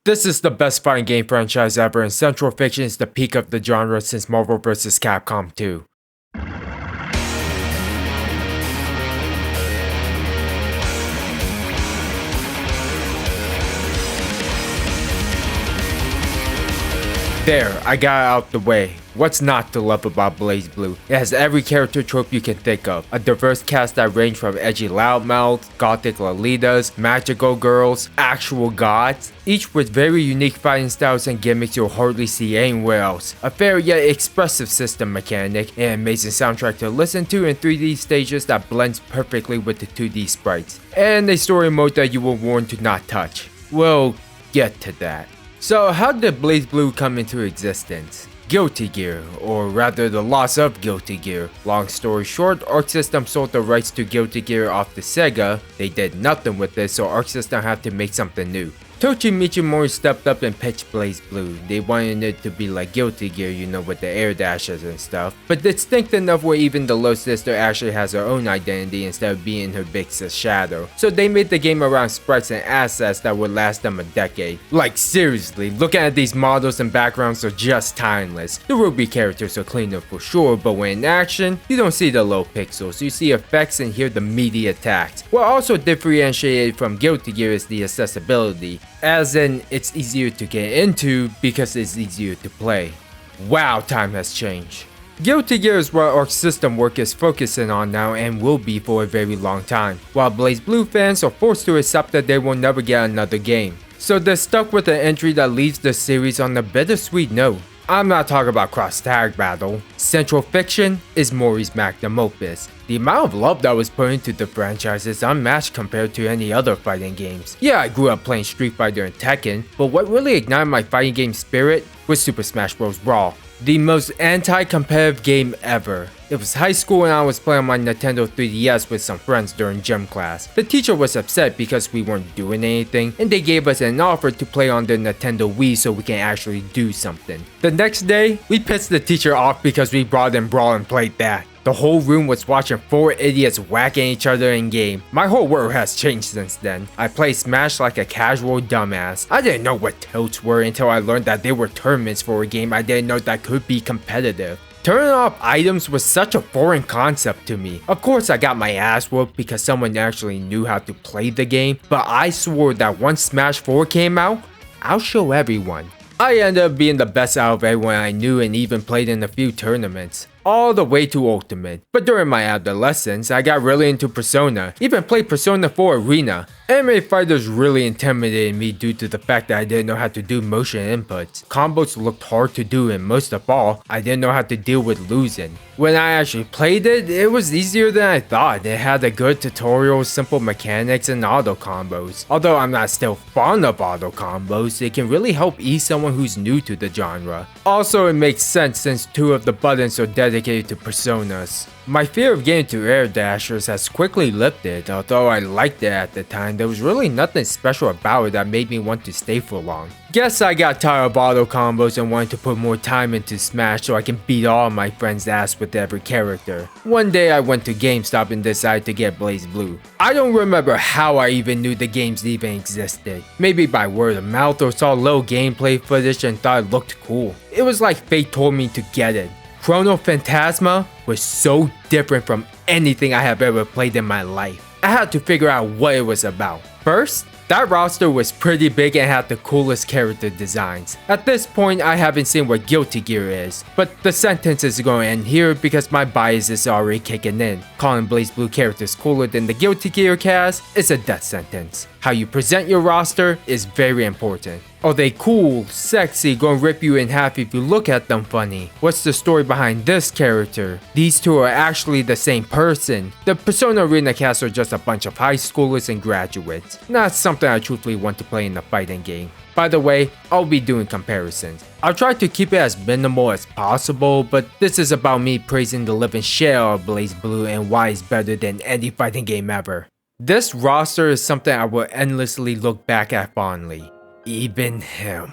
This is the best fighting game franchise ever, and Central Fiction is the peak of the genre since Marvel vs. Capcom 2. There, I got it out the way. What's not to love about Blazblue? It has every character trope you can think of. A diverse cast that range from edgy loudmouths, gothic lolitas, magical girls, actual gods, each with very unique fighting styles and gimmicks you'll hardly see anywhere else. A fair yet expressive system mechanic, an amazing soundtrack to listen to, and 3D stages that blends perfectly with the 2D sprites. And a story mode that you were warned to not touch. We'll get to that. So how did Blazblue come into existence? Guilty Gear, or rather the loss of Guilty Gear. Long story short, Arc System sold the rights to Guilty Gear off to Sega. They did nothing with it, so Arc System had to make something new. Tochi Michimori stepped up and pitched Blazblue. They wanted it to be like Guilty Gear, you know, with the air dashes and stuff, but distinct enough where even the little sister actually has her own identity instead of being her big sis shadow. So they made the game around sprites and assets that would last them a decade. Like seriously, looking at these models and backgrounds are just timeless. The Ruby characters are cleaner for sure, but when in action, you don't see the low pixels, you see effects and hear the meaty attacks. What also differentiated from Guilty Gear is the accessibility. As in, it's easier to get into because it's easier to play. Wow, time has changed. Guilty Gear is what Arc System work is focusing on now and will be for a very long time, while Blazblue fans are forced to accept that they will never get another game. So they're stuck with an entry that leaves the series on a bittersweet note. I'm not talking about Cross Tag Battle. Central Fiction is Mori's magnum opus. The amount of love that was put into the franchise is unmatched compared to any other fighting games. Yeah, I grew up playing Street Fighter and Tekken, but what really ignited my fighting game spirit was Super Smash Bros. Brawl. The most anti-competitive game ever. It was high school and I was playing on my Nintendo 3DS with some friends during gym class. The teacher was upset because we weren't doing anything, and they gave us an offer to play on the Nintendo Wii so we can actually do something. The next day, we pissed the teacher off because we brought in Brawl and played that. The whole room was watching 4 idiots whacking each other in game. My whole world has changed since then. I play Smash like a casual dumbass. I didn't know what tilts were until I learned that they were tournaments for a game I didn't know that could be competitive. Turning off items was such a foreign concept to me. Of course I got my ass whooped because someone actually knew how to play the game, but I swore that once Smash 4 came out, I'll show everyone. I ended up being the best out of everyone I knew and even played in a few tournaments. All the way to Ultimate. But during my adolescence, I got really into Persona, even played Persona 4 Arena. Anime fighters really intimidated me due to the fact that I didn't know how to do motion inputs. Combos looked hard to do, and most of all, I didn't know how to deal with losing. When I actually played it, it was easier than I thought. It had a good tutorial, simple mechanics, and auto combos. Although I'm not still fond of auto combos, it can really help ease someone who's new to the genre. Also, it makes sense since 2 of the buttons are dedicated to personas. My fear of getting to air dashers has quickly lifted. Although I liked it at the time, there was really nothing special about it that made me want to stay for long. Guess I got tired of auto combos and wanted to put more time into Smash so I can beat all my friends' ass with every character. One day I went to GameStop and decided to get Blazblue. I don't remember how I even knew the games even existed. Maybe by word of mouth or saw low gameplay footage and thought it looked cool. It was like fate told me to get it. Chrono Phantasma was so different from anything I have ever played in my life. I had to figure out what it was about. First, that roster was pretty big and had the coolest character designs. At this point, I haven't seen what Guilty Gear is, but the sentence is going to end here because my bias is already kicking in. Calling Blazblue characters cooler than the Guilty Gear cast is a death sentence. How you present your roster is very important. Are they cool, sexy, gonna rip you in half if you look at them funny? What's the story behind this character? These two are actually the same person. The Persona Arena cast are just a bunch of high schoolers and graduates. Not something I truthfully want to play in a fighting game. By the way, I'll be doing comparisons. I'll try to keep it as minimal as possible, but this is about me praising the living shell of Blazblue and why it's better than any fighting game ever. This roster is something I will endlessly look back at fondly. Even him.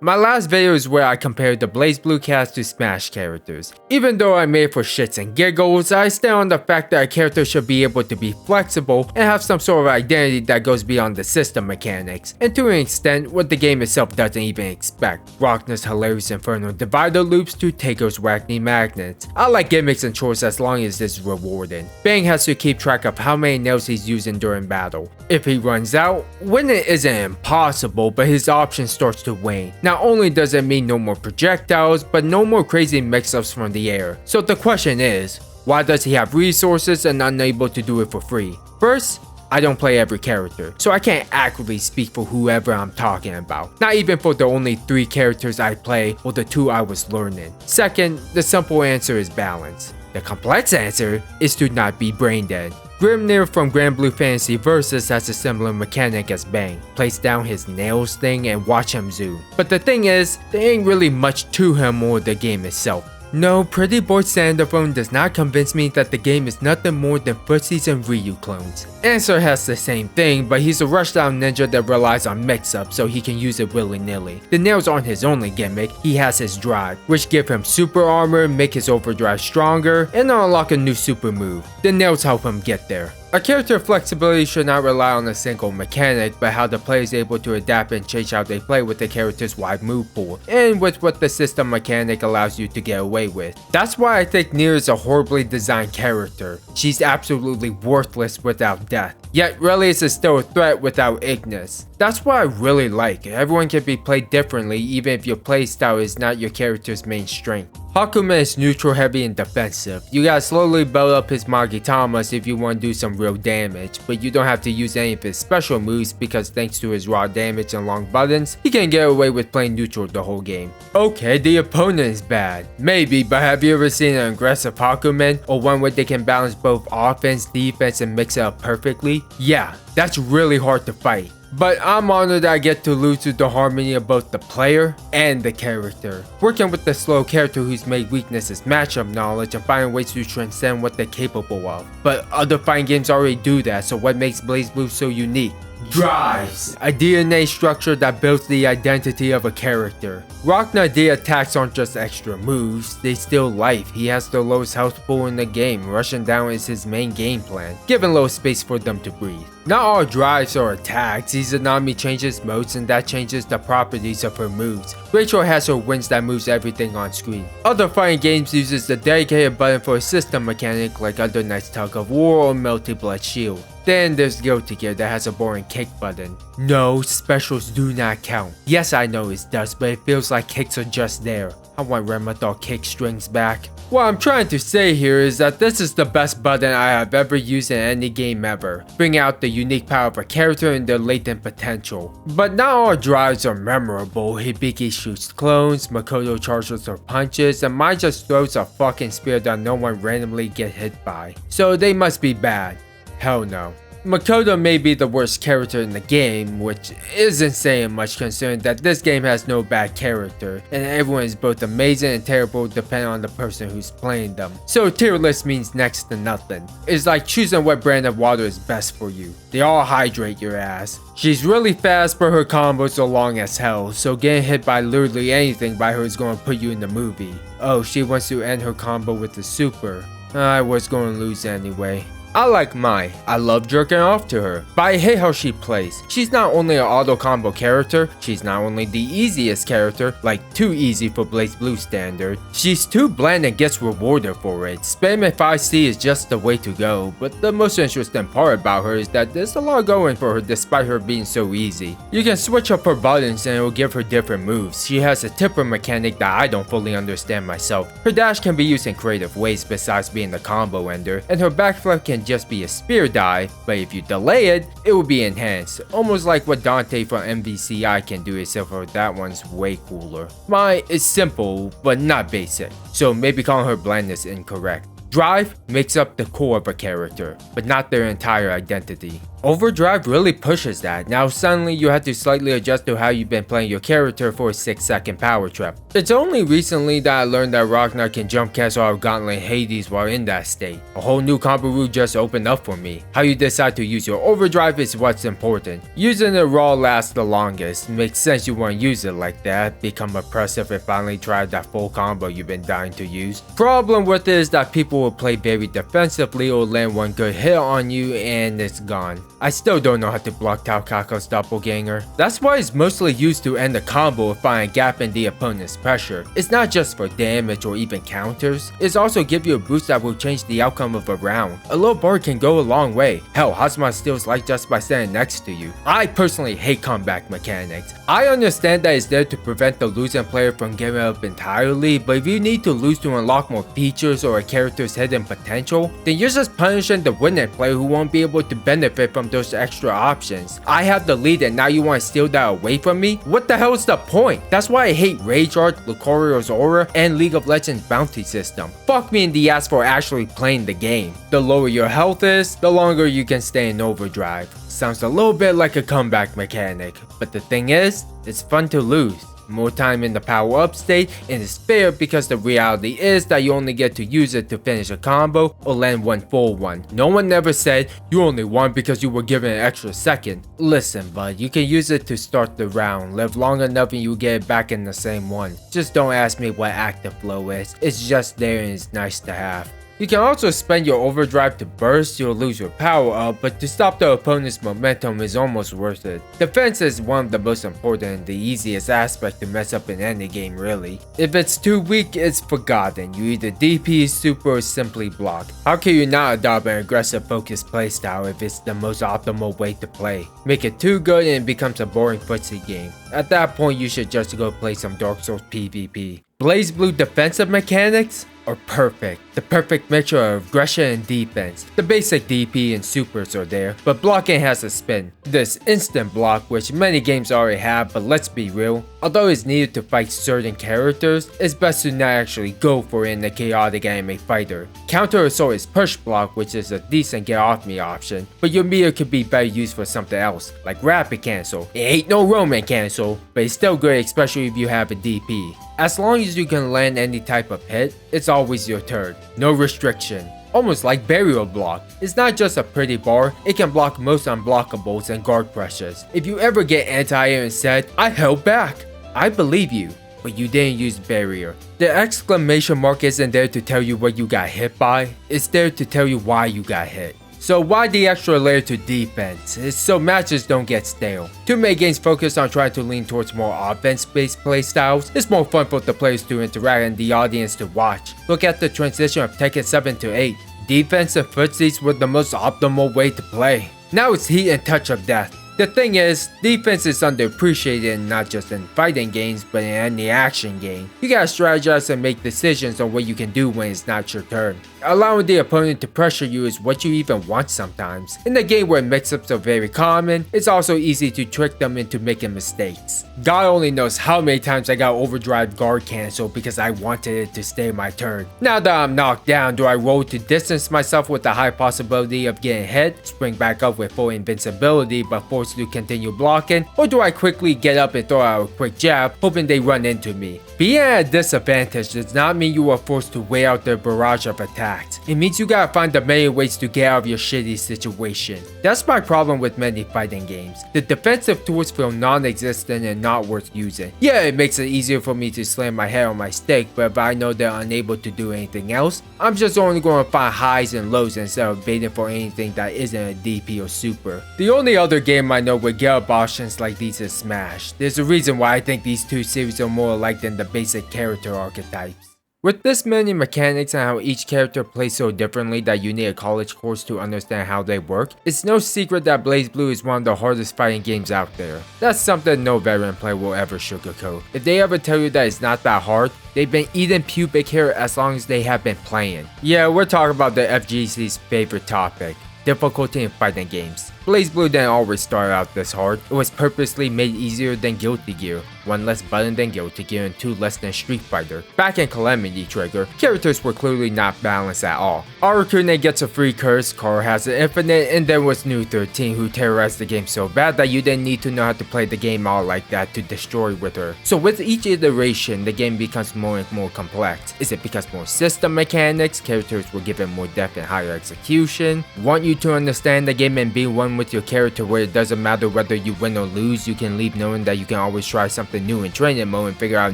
My last video is where I compared the Blazblue cast to Smash characters. Even though I made it for shits and giggles, I stand on the fact that a character should be able to be flexible and have some sort of identity that goes beyond the system mechanics, and to an extent what the game itself doesn't even expect. Ragna's hilarious infernal divider loops to Taker's wacky magnets. I like gimmicks and chores as long as it's rewarding. Bang has to keep track of how many nails he's using during battle. If he runs out, winning isn't impossible, but his option starts to wane. Not only does it mean no more projectiles, but no more crazy mix-ups from the air. So the question is, why does he have resources and unable to do it for free? First, I don't play every character, so I can't accurately speak for whoever I'm talking about. Not even for the only 3 characters I play or the 2 I was learning. Second, the simple answer is balance. The complex answer is to not be brain dead. Grimnir from Granblue Fantasy Versus has a similar mechanic as Bang. Place down his nails thing and watch him zoom. But the thing is, there ain't really much to him or the game itself. No, Pretty Boy Standalone does not convince me that the game is nothing more than Footsies and Ryu clones. Answer has the same thing, but he's a rushdown ninja that relies on mix-up so he can use it willy-nilly. The nails aren't his only gimmick, he has his drive, which give him super armor, make his overdrive stronger, and unlock a new super move. The nails help him get there. A character flexibility should not rely on a single mechanic, but how the player is able to adapt and change how they play with the character's wide move pool, and with what the system mechanic allows you to get away with. That's why I think Nier is a horribly designed character. She's absolutely worthless without death, yet Relius is still a threat without Ignis. That's what I really like. Everyone can be played differently even if your playstyle is not your character's main strength. Hakumen is neutral, heavy, and defensive. You gotta slowly build up his Magitamas if you want to do some real damage, but you don't have to use any of his special moves because thanks to his raw damage and long buttons, he can get away with playing neutral the whole game. Okay, the opponent is bad. Maybe, but have you ever seen an aggressive Hakumen, or one where they can balance both offense, defense, and mix it up perfectly? Yeah, that's really hard to fight. But I'm honored that I get to lose to the harmony of both the player and the character. Working with the slow character who's made weaknesses matchup knowledge and finding ways to transcend what they're capable of. But other fighting games already do that, so what makes Blazblue so unique? Drives, a DNA structure that builds the identity of a character. Ragna D attacks aren't just extra moves, they steal life. He has the lowest health pool in the game, rushing down is his main game plan, giving little space for them to breathe. Not all drives are attacks, Izanami changes modes and that changes the properties of her moves. Rachel has her winds that moves everything on screen. Other fighting games uses the dedicated button for a system mechanic like Under Night's Tug of War or Melty Blood Shield. Then there's Guilty Gear that has a boring kick button. No, specials do not count. Yes, I know it does, but it feels like kicks are just there. I want Ramathal kick strings back. What I'm trying to say here is that this is the best button I have ever used in any game ever, bringing out the unique power of a character and their latent potential. But not all drives are memorable. Hibiki shoots clones, Makoto charges her punches, and Mai just throws a fucking spear that no one randomly get hit by. So they must be bad. Hell no. Makoto may be the worst character in the game, which isn't saying much considering that this game has no bad character, and everyone is both amazing and terrible depending on the person who's playing them. So tier list means next to nothing. It's like choosing what brand of water is best for you. They all hydrate your ass. She's really fast but her combos are long as hell, so getting hit by literally anything by her is going to put you in the movie. Oh, she wants to end her combo with the super. I was going to lose anyway. I like Mai, I love jerking off to her, but I hate how she plays. She's not only an auto combo character, she's not only the easiest character, like too easy for Blazblue standard, she's too bland and gets rewarded for it. Spam if I see is just the way to go, but the most interesting part about her is that there's a lot going for her despite her being so easy. You can switch up her buttons and it will give her different moves. She has a tipper mechanic that I don't fully understand myself. Her dash can be used in creative ways besides being the combo ender, and her backflip can just be a spear dive, but if you delay it, it will be enhanced, almost like what Dante from MVCI can do, except for that one's way cooler. Mai is simple, but not basic, so maybe calling her bland is incorrect. Drive makes up the core of a character, but not their entire identity. Overdrive really pushes that. Now suddenly you have to slightly adjust to how you've been playing your character for a 6-second power trip. It's only recently that I learned that Ragna can jump cancel out Gauntlet Hades while in that state. A whole new combo route just opened up for me. How you decide to use your overdrive is what's important. Using it raw lasts the longest. Makes sense you want to use it like that. Become oppressive and finally try that full combo you've been dying to use. Problem with it is that people will play very defensively or land one good hit on you and it's gone. I still don't know how to block Taukaka's doppelganger. That's why it's mostly used to end the combo or find a gap in the opponent's pressure. It's not just for damage or even counters, it's also give you a boost that will change the outcome of a round. A little bar can go a long way. Hell, Hazama steals life just by standing next to you. I personally hate comeback mechanics. I understand that it's there to prevent the losing player from giving up entirely, but if you need to lose to unlock more features or a character's hidden potential, then you're just punishing the winning player who won't be able to benefit from those extra options. I have the lead and now you want to steal that away from me? What the hell is the point? That's why I hate Rage Art, Lucario's Aura, and League of Legends bounty system. Fuck me in the ass for actually playing the game. The lower your health is, the longer you can stay in overdrive. Sounds a little bit like a comeback mechanic, but the thing is, it's fun to lose. More time in the power up state, and it's fair because the reality is that you only get to use it to finish a combo or land one full one. No one ever said you only won because you were given an extra second. Listen bud, you can use it to start the round, live long enough and you get it back in the same one. Just don't ask me what active flow is, it's just there and it's nice to have. You can also spend your overdrive to burst, you'll lose your power up, but to stop the opponent's momentum is almost worth it. Defense is one of the most important and the easiest aspect to mess up in any game really. If it's too weak, it's forgotten. You either DP, super, or simply block. How can you not adopt an aggressive focused playstyle if it's the most optimal way to play? Make it too good and it becomes a boring footsie game. At that point you should just go play some Dark Souls PvP. Blazblue defensive mechanics are perfect. The perfect mixture of aggression and defense. The basic DP and supers are there, but blocking has a spin. This instant block, which many games already have, but let's be real, although it's needed to fight certain characters, it's best to not actually go for it in a chaotic anime fighter. Counter assault is push block, which is a decent get off me option, but your meter could be better used for something else, like rapid cancel. It ain't no Roman cancel, but it's still good especially if you have a DP. As long as you can land any type of hit, it's always your turn. No restriction. Almost like burial block. It's not just a pretty bar, it can block most unblockables and guard pressures. If you ever get anti-air and said, I held back, I believe you, but you didn't use barrier. The exclamation mark isn't there to tell you what you got hit by, it's there to tell you why you got hit. So why the extra layer to defense? It's so matches don't get stale. Too many games focus on trying to lean towards more offense-based playstyles. It's more fun for the players to interact and the audience to watch. Look at the transition of Tekken 7 to 8. Defense and footsies were the most optimal way to play. Now it's heat and touch of death. The thing is, defense is underappreciated not just in fighting games, but in any action game. You gotta strategize and make decisions on what you can do when it's not your turn. Allowing the opponent to pressure you is what you even want sometimes. In a game where mix-ups are very common, it's also easy to trick them into making mistakes. God only knows how many times I got overdrive guard cancel because I wanted it to stay my turn. Now that I'm knocked down, do I roll to distance myself with the high possibility of getting hit, spring back up with full invincibility but forced to continue blocking, or do I quickly get up and throw out a quick jab, hoping they run into me? Being at a disadvantage does not mean you are forced to weigh out their barrage of attacks. It means you gotta find a million ways to get out of your shitty situation. That's my problem with many fighting games. The defensive tools feel non-existent and not worth using. Yeah, it makes it easier for me to slam my head on my stick, but if I know they're unable to do anything else, I'm just only going to find highs and lows instead of baiting for anything that isn't a DP or super. The only other game I know with get up options like these is Smash. There's a reason why I think these two series are more alike than the basic character archetypes. With this many mechanics and how each character plays so differently that you need a college course to understand how they work, it's no secret that BlazBlue is one of the hardest fighting games out there. That's something no veteran player will ever sugarcoat. If they ever tell you that it's not that hard, they've been eating pubic hair as long as they have been playing. Yeah, we're talking about the FGC's favorite topic, difficulty in fighting games. BlazBlue didn't always start out this hard. It was purposely made easier than Guilty Gear, 1 less button than Guilty Gear and 2 less than Street Fighter. Back in Calamity Trigger, characters were clearly not balanced at all. Arakune gets a free curse, Kara has an infinite, and there was New 13 who terrorized the game so bad that you didn't need to know how to play the game all like that to destroy with her. So with each iteration, the game becomes more and more complex. Is it because more system mechanics, characters were given more depth and higher execution? Want you to understand the game and be one with your character where it doesn't matter whether you win or lose, you can leave knowing that you can always try something new in training mode and figure out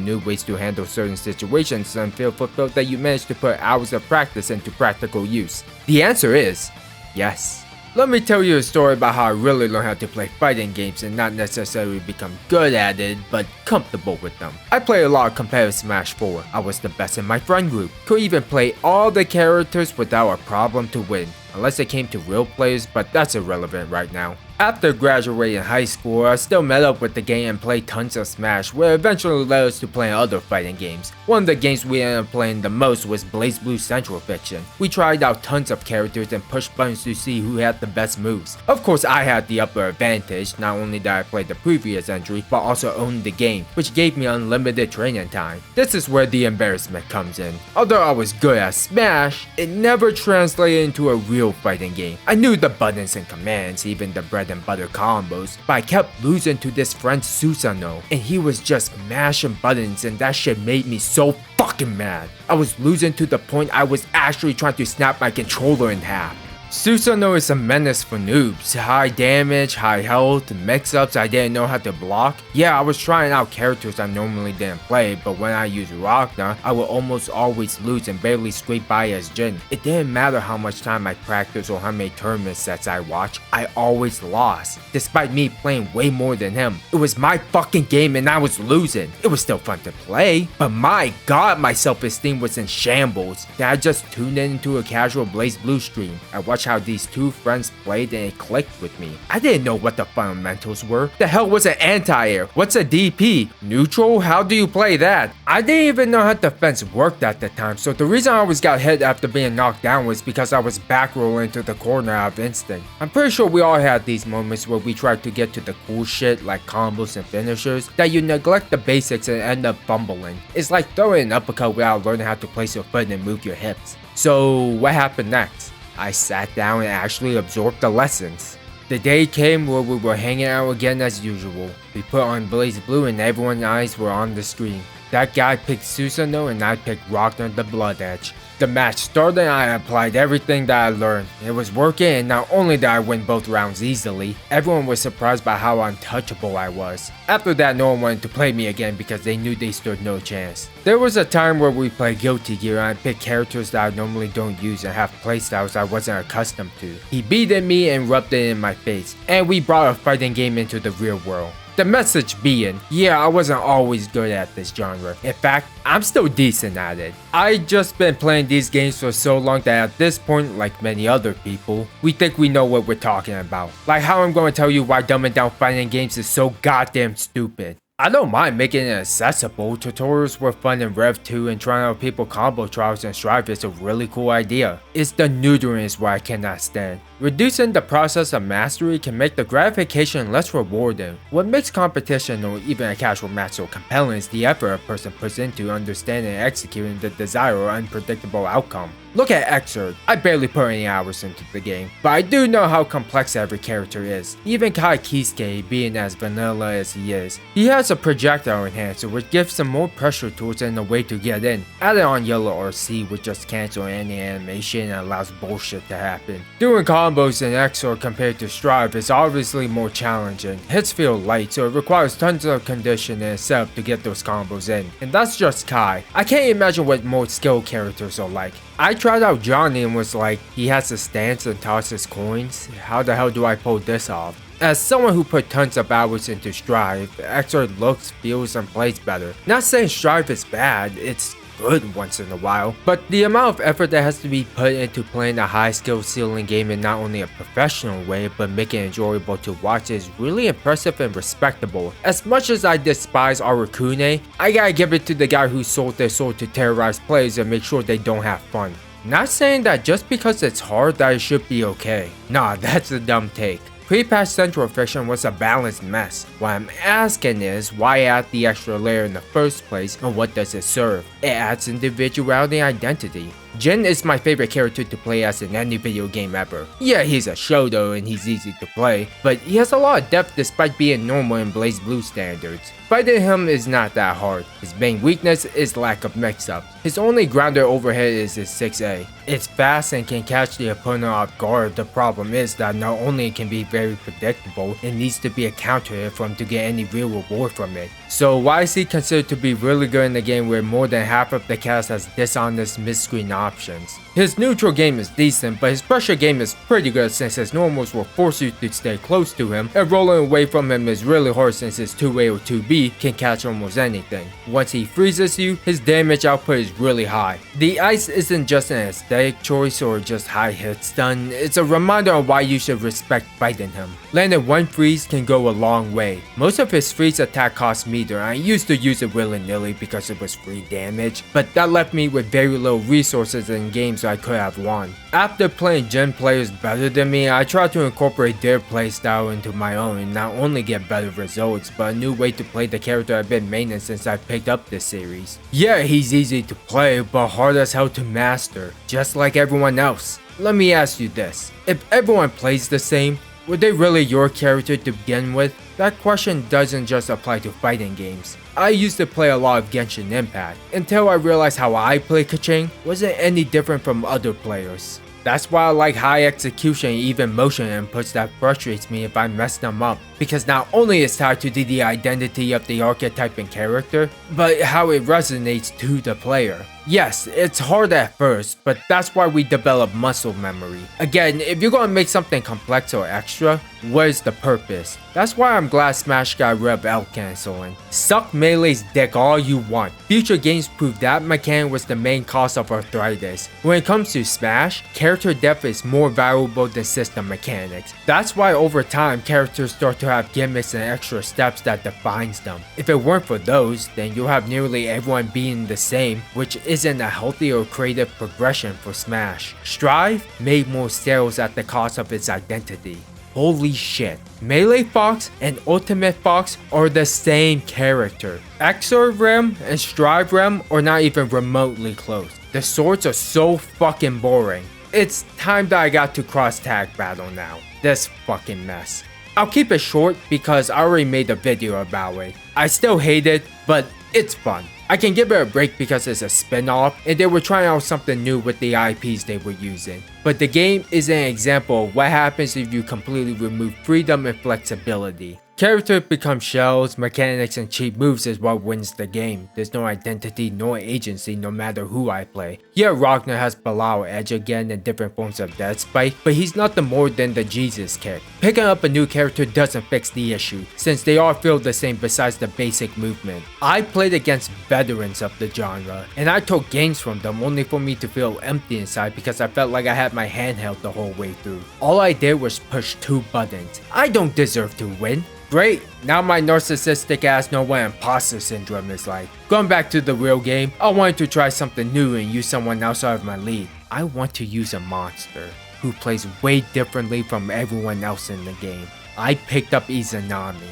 new ways to handle certain situations and feel fulfilled that you managed to put hours of practice into practical use? The answer is yes. Let me tell you a story about how I really learned how to play fighting games and not necessarily become good at it, but comfortable with them. I played a lot of competitive Smash 4. I was the best in my friend group. Could even play all the characters without a problem to win. Unless it came to real players, but that's irrelevant right now. After graduating high school, I still met up with the game and played tons of Smash, where eventually led us to playing other fighting games. One of the games we ended up playing the most was BlazBlue Central Fiction. We tried out tons of characters and pushed buttons to see who had the best moves. Of course, I had the upper advantage, not only did I play the previous entry, but also owned the game, which gave me unlimited training time. This is where the embarrassment comes in. Although I was good at Smash, it never translated into a real fighting game. I knew the buttons and commands, even the bread and butter combos, but I kept losing to this friend Susanoo, and he was just mashing buttons, and that shit made me so fucking mad. I was losing to the point I was actually trying to snap my controller in half. Susanoo is a menace for noobs. High damage, high health, mix-ups I didn't know how to block. Yeah, I was trying out characters I normally didn't play, but when I used Ragna, I would almost always lose and barely scrape by as Jin. It didn't matter how much time I practiced or how many tournament sets I watched, I always lost. Despite me playing way more than him, it was my fucking game and I was losing. It was still fun to play, but my god, my self-esteem was in shambles. Then I just tuned into a casual BlazBlue stream. I watched how these two friends played and it clicked with me. I didn't know what the fundamentals were. The hell was an anti-air? What's a DP? Neutral? How do you play that? I didn't even know how defense worked at the time, so the reason I always got hit after being knocked down was because I was back rolling to the corner out of instinct. I'm pretty sure we all had these moments where we tried to get to the cool shit like combos and finishers that you neglect the basics and end up fumbling. It's like throwing an uppercut without learning how to place your foot and move your hips. So what happened next? I sat down and actually absorbed the lessons. The day came where we were hanging out again as usual. We put on BlazBlue and everyone's eyes were on the screen. That guy picked Susanoo and I picked Ragna the Blood Edge. The match started and I applied everything that I learned. It was working, and not only did I win both rounds easily, everyone was surprised by how untouchable I was. After that, no one wanted to play me again because they knew they stood no chance. There was a time where we played Guilty Gear and I picked characters that I normally don't use and have playstyles I wasn't accustomed to. He beated me and rubbed it in my face, and we brought a fighting game into the real world. The message being, yeah, I wasn't always good at this genre. In fact, I'm still decent at it. I just been playing these games for so long that at this point, like many other people, we think we know what we're talking about. Like how I'm going to tell you why dumbing down fighting games is so goddamn stupid. I don't mind making it accessible. Tutorials were fun in Rev 2 and trying out people combo trials in Strive is a really cool idea. It's the neutering is what I cannot stand. Reducing the process of mastery can make the gratification less rewarding. What makes competition or even a casual match so compelling is the effort a person puts into understanding and executing the desired or unpredictable outcome. Look at Xrd. I barely put any hours into the game, but I do know how complex every character is. Even Kai Kisuke, being as vanilla as he is, he has a projectile enhancer which gives him more pressure tools and a way to get in. Added on yellow or C would just cancel any animation and allows bullshit to happen. Doing combos in Xrd compared to Strive is obviously more challenging. Hits feel light, so it requires tons of conditioning and setup to get those combos in. And that's just Kai. I can't imagine what more skilled characters are like. I tried out Johnny and was like, he has a stance and tosses coins. How the hell do I pull this off? As someone who put tons of hours into Strive, Xrd looks, feels, and plays better. Not saying Strive is bad, it's good once in a while, but the amount of effort that has to be put into playing a high skill ceiling game in not only a professional way but make it enjoyable to watch is really impressive and respectable. As much as I despise Arakune, I gotta give it to the guy who sold their soul to terrorize players and make sure they don't have fun. Not saying that just because it's hard that it should be okay. Nah, that's a dumb take. Pre-patch Central Fiction was a balanced mess. What I'm asking is, why add the extra layer in the first place, and what does it serve? It adds individuality and identity. Jin is my favorite character to play as in any video game ever. Yeah, he's a shoto and he's easy to play, but he has a lot of depth despite being normal in Blazblue standards. Fighting him is not that hard. His main weakness is lack of mix-up. His only grounder overhead is his 6A. It's fast and can catch the opponent off guard. The problem is that not only it can be very predictable, it needs to be a counter hit for him to get any real reward from it. So why is he considered to be really good in the game where more than half of the cast has dishonest mid-screen options? His neutral game is decent, but his pressure game is pretty good since his normals will force you to stay close to him, and rolling away from him is really hard since his 2A or 2B can catch almost anything. Once he freezes you, his damage output is really high. The ice isn't just an aesthetic choice or just high hit stun, it's a reminder of why you should respect fighting him. Landing one freeze can go a long way. Most of his freeze attack cost meter, and I used to use it willy-nilly because it was free damage, but that left me with very little resources in games I could have won. After playing Gen players better than me, I tried to incorporate their playstyle into my own and not only get better results, but a new way to play the character I've been maining since I picked up this series. Yeah, he's easy to play, but hard as hell to master, just like everyone else. Let me ask you this, if everyone plays the same, were they really your character to begin with? That question doesn't just apply to fighting games. I used to play a lot of Genshin Impact, until I realized how I play Keqing wasn't any different from other players. That's why I like high execution and even motion inputs that frustrates me if I mess them up, because not only is tied to the identity of the archetype and character, but how it resonates to the player. Yes, it's hard at first, but that's why we develop muscle memory. Again, if you're gonna make something complex or extra, what is the purpose? That's why I'm glad Smash got rid of L canceling. Suck Melee's dick all you want. Future games prove that mechanic was the main cause of arthritis. When it comes to Smash, character depth is more valuable than system mechanics. That's why over time, characters start to have gimmicks and extra steps that defines them. If it weren't for those, then you'll have nearly everyone being the same, which isn't a healthy or creative progression for Smash. Strive made more sales at the cost of its identity. Holy shit. Melee Fox and Ultimate Fox are the same character. Exorb Rem and Strive Rem are not even remotely close. The swords are so fucking boring. It's time that I got to cross tag battle now. This fucking mess. I'll keep it short because I already made a video about it. I still hate it, but it's fun. I can give it a break because it's a spin-off and they were trying out something new with the IPs they were using. But the game is an example of what happens if you completely remove freedom and flexibility. Characters become shells, mechanics and cheap moves is what wins the game. There's no identity nor agency no matter who I play. Yeah, Ragna has Bilal Edge again in different forms of Death Spike, but he's nothing more than the Jesus kick. Picking up a new character doesn't fix the issue, since they all feel the same besides the basic movement. I played against veterans of the genre, and I took gains from them only for me to feel empty inside because I felt like I had my hand held the whole way through. All I did was push 2 buttons. I don't deserve to win. Great, now my narcissistic ass know what imposter syndrome is like. Going back to the real game, I wanted to try something new and use someone outside of my league. I want to use a monster who plays way differently from everyone else in the game. I picked up Izanami.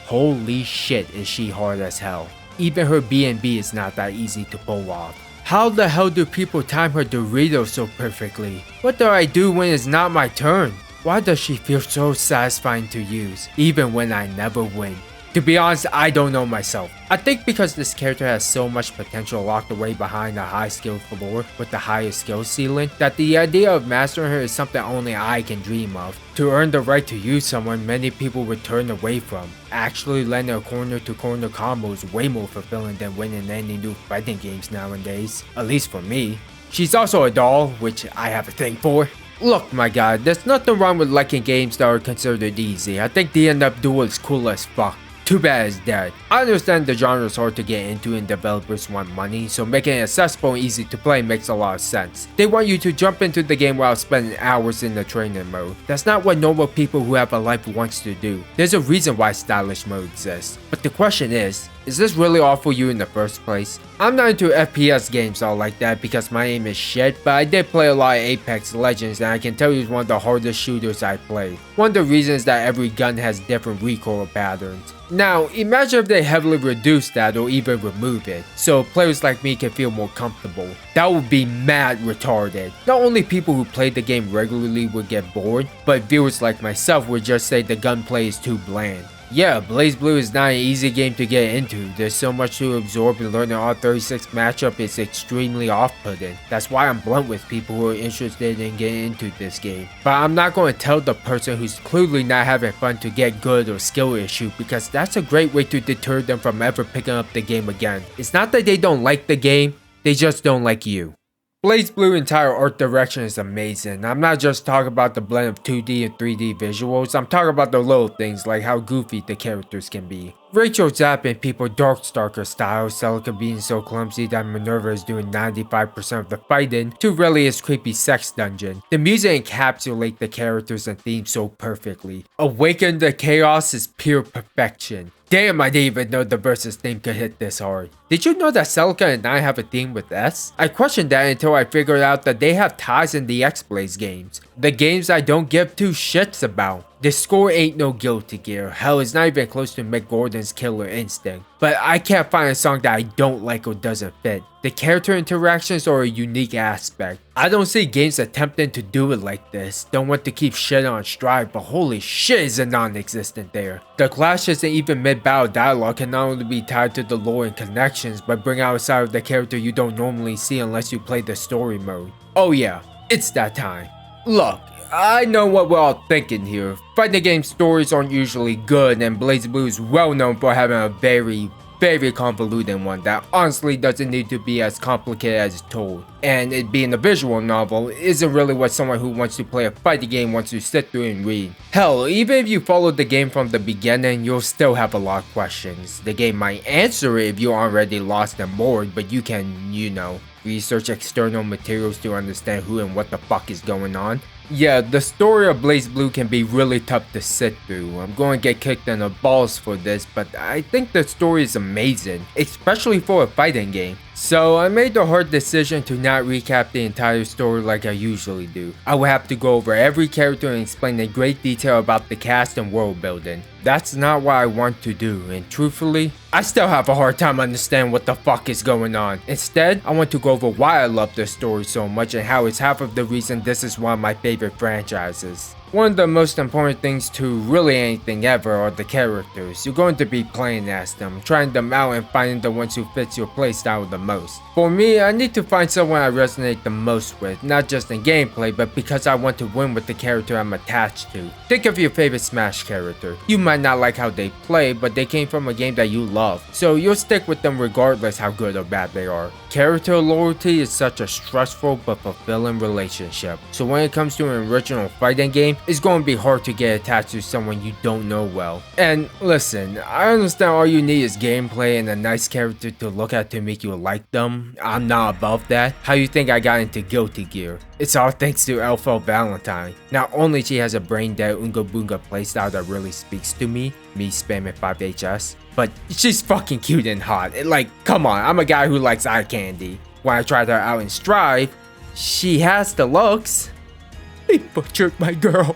Holy shit is she hard as hell. Even her B&B is not that easy to pull off. How the hell do people time her Doritos so perfectly? What do I do when it's not my turn? Why does she feel so satisfying to use, even when I never win? To be honest, I don't know myself. I think because this character has so much potential locked away behind a high skill floor with the highest skill ceiling, that the idea of mastering her is something only I can dream of. To earn the right to use someone many people would turn away from. Actually landing a corner to corner combo is way more fulfilling than winning any new fighting games nowadays, at least for me. She's also a doll, which I have a thing for. Look my guy, there's nothing wrong with liking games that are considered easy. I think DNF Duel is cool as fuck. Too bad it's dead. I understand the genre is hard to get into and developers want money, so making it accessible and easy to play makes a lot of sense. They want you to jump into the game while spending hours in the training mode. That's not what normal people who have a life wants to do. There's a reason why stylish mode exists. But the question is, is this really all for you in the first place? I'm not into FPS games all like that because my aim is shit, but I did play a lot of Apex Legends and I can tell you it's one of the hardest shooters I played. One of the reasons that every gun has different recoil patterns. Now, imagine if they heavily reduce that or even remove it, so players like me can feel more comfortable. That would be mad retarded. Not only people who play the game regularly would get bored, but viewers like myself would just say the gunplay is too bland. Yeah, Blazblue is not an easy game to get into. There's so much to absorb, and learning all 36 matchup is extremely off-putting. That's why I'm blunt with people who are interested in getting into this game. But I'm not going to tell the person who's clearly not having fun to get good or skill issue, because that's a great way to deter them from ever picking up the game again. It's not that they don't like the game, they just don't like you. Blazblue's entire art direction is amazing. I'm not just talking about the blend of 2D and 3D visuals, I'm talking about the little things like how goofy the characters can be. Rachel zapping people Darkstalker style, Celica being so clumsy that Minerva is doing 95% of the fighting, to Relia's creepy sex dungeon. The music encapsulates the characters and themes so perfectly. Awaken the Chaos is pure perfection. Damn, I didn't even know the versus theme could hit this hard. Did you know that Celica and I have a theme with S? I questioned that until I figured out that they have ties in the X-Blaze games. The games I don't give two shits about. The score ain't no Guilty Gear, hell it's not even close to Mick Gordon's Killer Instinct. But I can't find a song that I don't like or doesn't fit. The character interactions are a unique aspect. I don't see games attempting to do it like this. Don't want to keep shit on Strive, but holy shit is it non-existent there. The clashes and even mid-battle dialogue can not only be tied to the lore and connections, but bring out a side of the character you don't normally see unless you play the story mode. Oh yeah, it's that time. Look, I know what we're all thinking here. Fighting game stories aren't usually good, and Blazblue is well known for having a very convoluted one that honestly doesn't need to be as complicated as it's told. And it being a visual novel isn't really what someone who wants to play a fighting game wants to sit through and read. Hell, even if you followed the game from the beginning, you'll still have a lot of questions. The game might answer it if you're already lost and bored, but you can, you know, research external materials to understand who and what the fuck is going on. Yeah, the story of Blazblue can be really tough to sit through. I'm going to get kicked in the balls for this, but I think the story is amazing, especially for a fighting game. So I made the hard decision to not recap the entire story like I usually do. I will have to go over every character and explain in great detail about the cast and world building. That's not what I want to do, and truthfully, I still have a hard time understanding what the fuck is going on. Instead, I want to go over why I love this story so much and how it's half of the reason this is one of my favorite franchises. One of the most important things to really anything ever are the characters. You're going to be playing as them, trying them out and finding the ones who fits your playstyle the most. For me, I need to find someone I resonate the most with, not just in gameplay, but because I want to win with the character I'm attached to. Think of your favorite Smash character. You might not like how they play, but they came from a game that you love, so you'll stick with them regardless how good or bad they are. Character loyalty is such a stressful but fulfilling relationship, so when it comes to an original fighting game, it's going to be hard to get attached to someone you don't know well. And listen, I understand all you need is gameplay and a nice character to look at to make you like them. I'm not above that. How you think I got into Guilty Gear? It's all thanks to Elfo Valentine. Not only she has a brain dead Unga Boonga playstyle that really speaks to me spamming 5HS, but she's fucking cute and hot. Like, come on, I'm a guy who likes eye candy. When I tried her out in Strive, she has the looks. They butchered my girl.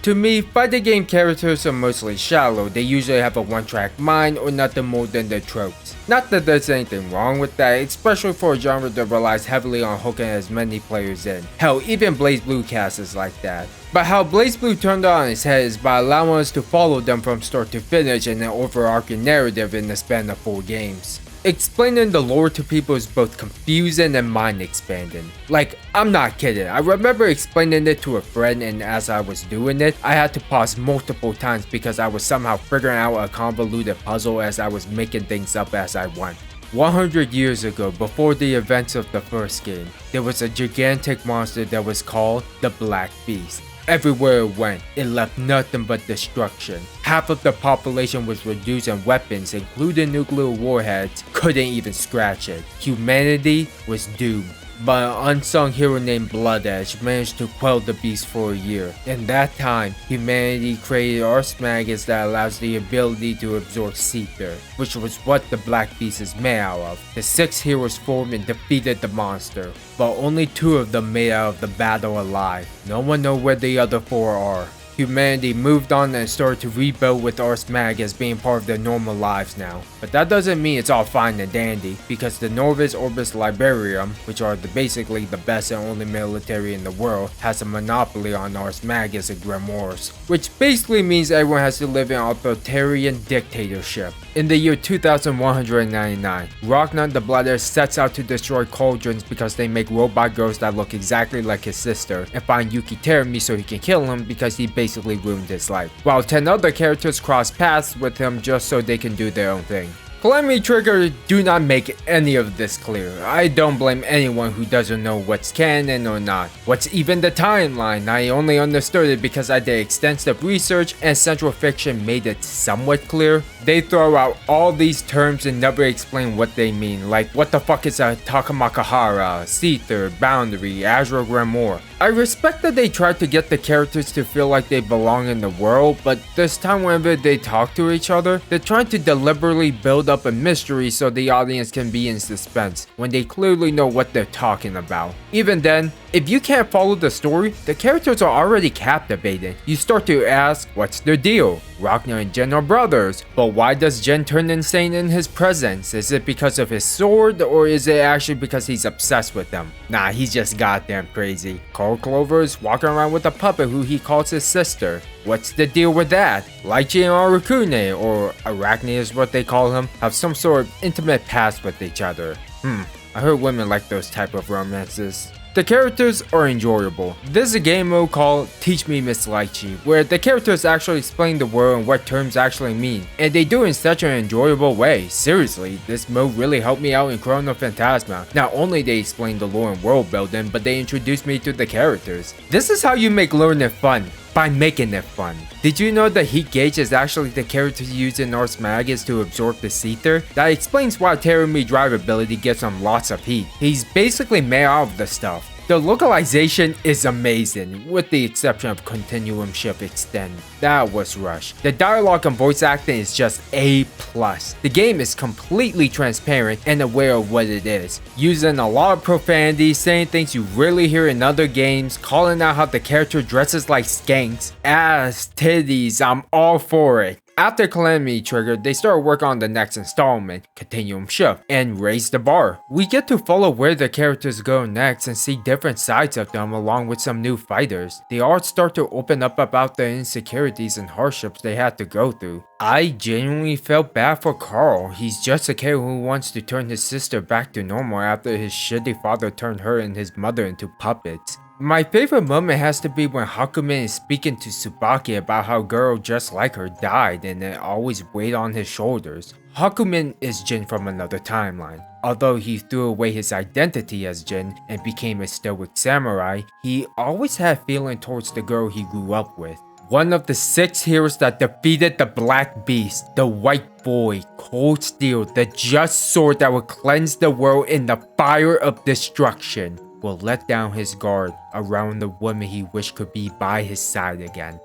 To me, fighting game characters are mostly shallow. They usually have a one-track mind or nothing more than their tropes. Not that there's anything wrong with that, especially for a genre that relies heavily on hooking as many players in. Hell, even Blazblue cast is like that. But how Blazblue turned it on its head is by allowing us to follow them from start to finish in an overarching narrative in the span of 4 games. Explaining the lore to people is both confusing and mind expanding. Like, I'm not kidding, I remember explaining it to a friend, and as I was doing it, I had to pause multiple times because I was somehow figuring out a convoluted puzzle as I was making things up as I went. 100 years ago, before the events of the first game, there was a gigantic monster that was called the Black Beast. Everywhere it went, it left nothing but destruction. Half of the population was reduced and weapons, including nuclear warheads, couldn't even scratch it. Humanity was doomed. but an unsung hero named Blood Edge managed to quell the beast for a year. In that time, humanity created Ars Magus that allows the ability to absorb Seether, which was what the Black Beast is made out of. The 6 heroes formed and defeated the monster, but only 2 of them made out of the battle alive. No one knows where the other 4 are. Humanity moved on and started to rebuild with Ars Magus being part of their normal lives now. But that doesn't mean it's all fine and dandy, because the Norvis Orbis Liberium, which are basically the best and only military in the world, has a monopoly on Ars Magus and Grimoires, which basically means everyone has to live in authoritarian dictatorship. In the year 2199, Ragna the Blooded sets out to destroy cauldrons because they make robot girls that look exactly like his sister, and find Yuki Terumi so he can kill him because he basically ruined his life, while 10 other characters cross paths with him just so they can do their own thing. Calamity Trigger do not make any of this clear. I don't blame anyone who doesn't know what's canon or not. What's even the timeline? I only understood it because I did extensive research and Central Fiction made it somewhat clear. They throw out all these terms and never explain what they mean, like what the fuck is a Takamakahara, Seether, Boundary, Azure Grimoire. I respect that they tried to get the characters to feel like they belong in the world, but this time whenever they talk to each other, they're trying to deliberately build up a mystery so the audience can be in suspense when they clearly know what they're talking about. Even then, if you can't follow the story, the characters are already captivating. You start to ask, what's their deal? Ragna and Jin are brothers, but why does Jin turn insane in his presence? Is it because of his sword, or is it actually because he's obsessed with them? Nah, he's just goddamn crazy. Cold Clover is walking around with a puppet who he calls his sister. What's the deal with that? Lychee and Arakune, or Arachne is what they call him, have some sort of intimate past with each other. I heard women like those type of romances. The characters are enjoyable. There's a game mode called Teach Me Miss Lychee, where the characters actually explain the world and what terms actually mean, and they do it in such an enjoyable way. Seriously, this mode really helped me out in Chrono Phantasma. Not only they explain the lore and world building, but they introduced me to the characters. This is how you make learning fun, by making it fun. Did you know the heat gauge is actually the character used in Ars Magus to absorb the Seether? That explains why Terumi drive ability gives him lots of heat. He's basically made out of the stuff. The localization is amazing, with the exception of Continuum Shift Extend. That was rushed. The dialogue and voice acting is just A+. The game is completely transparent and aware of what it is, using a lot of profanity, saying things you rarely hear in other games, calling out how the character dresses like skanks. Ass, titties, I'm all for it. After Calamity Trigger, they start work on the next installment, Continuum Shift, and raise the bar. We get to follow where the characters go next and see different sides of them along with some new fighters. The arts start to open up about the insecurities and hardships they had to go through. I genuinely felt bad for Carl. He's just a kid who wants to turn his sister back to normal after his shitty father turned her and his mother into puppets. My favorite moment has to be when Hakumen is speaking to Tsubaki about how a girl just like her died and it always weighed on his shoulders. Hakumen is Jin from another timeline. Although he threw away his identity as Jin and became a stoic samurai, he always had feeling towards the girl he grew up with. One of the 6 heroes that defeated the Black Beast, the White Boy, Cold Steel, the just sword that would cleanse the world in the fire of destruction, will let down his guard around the woman he wished could be by his side again.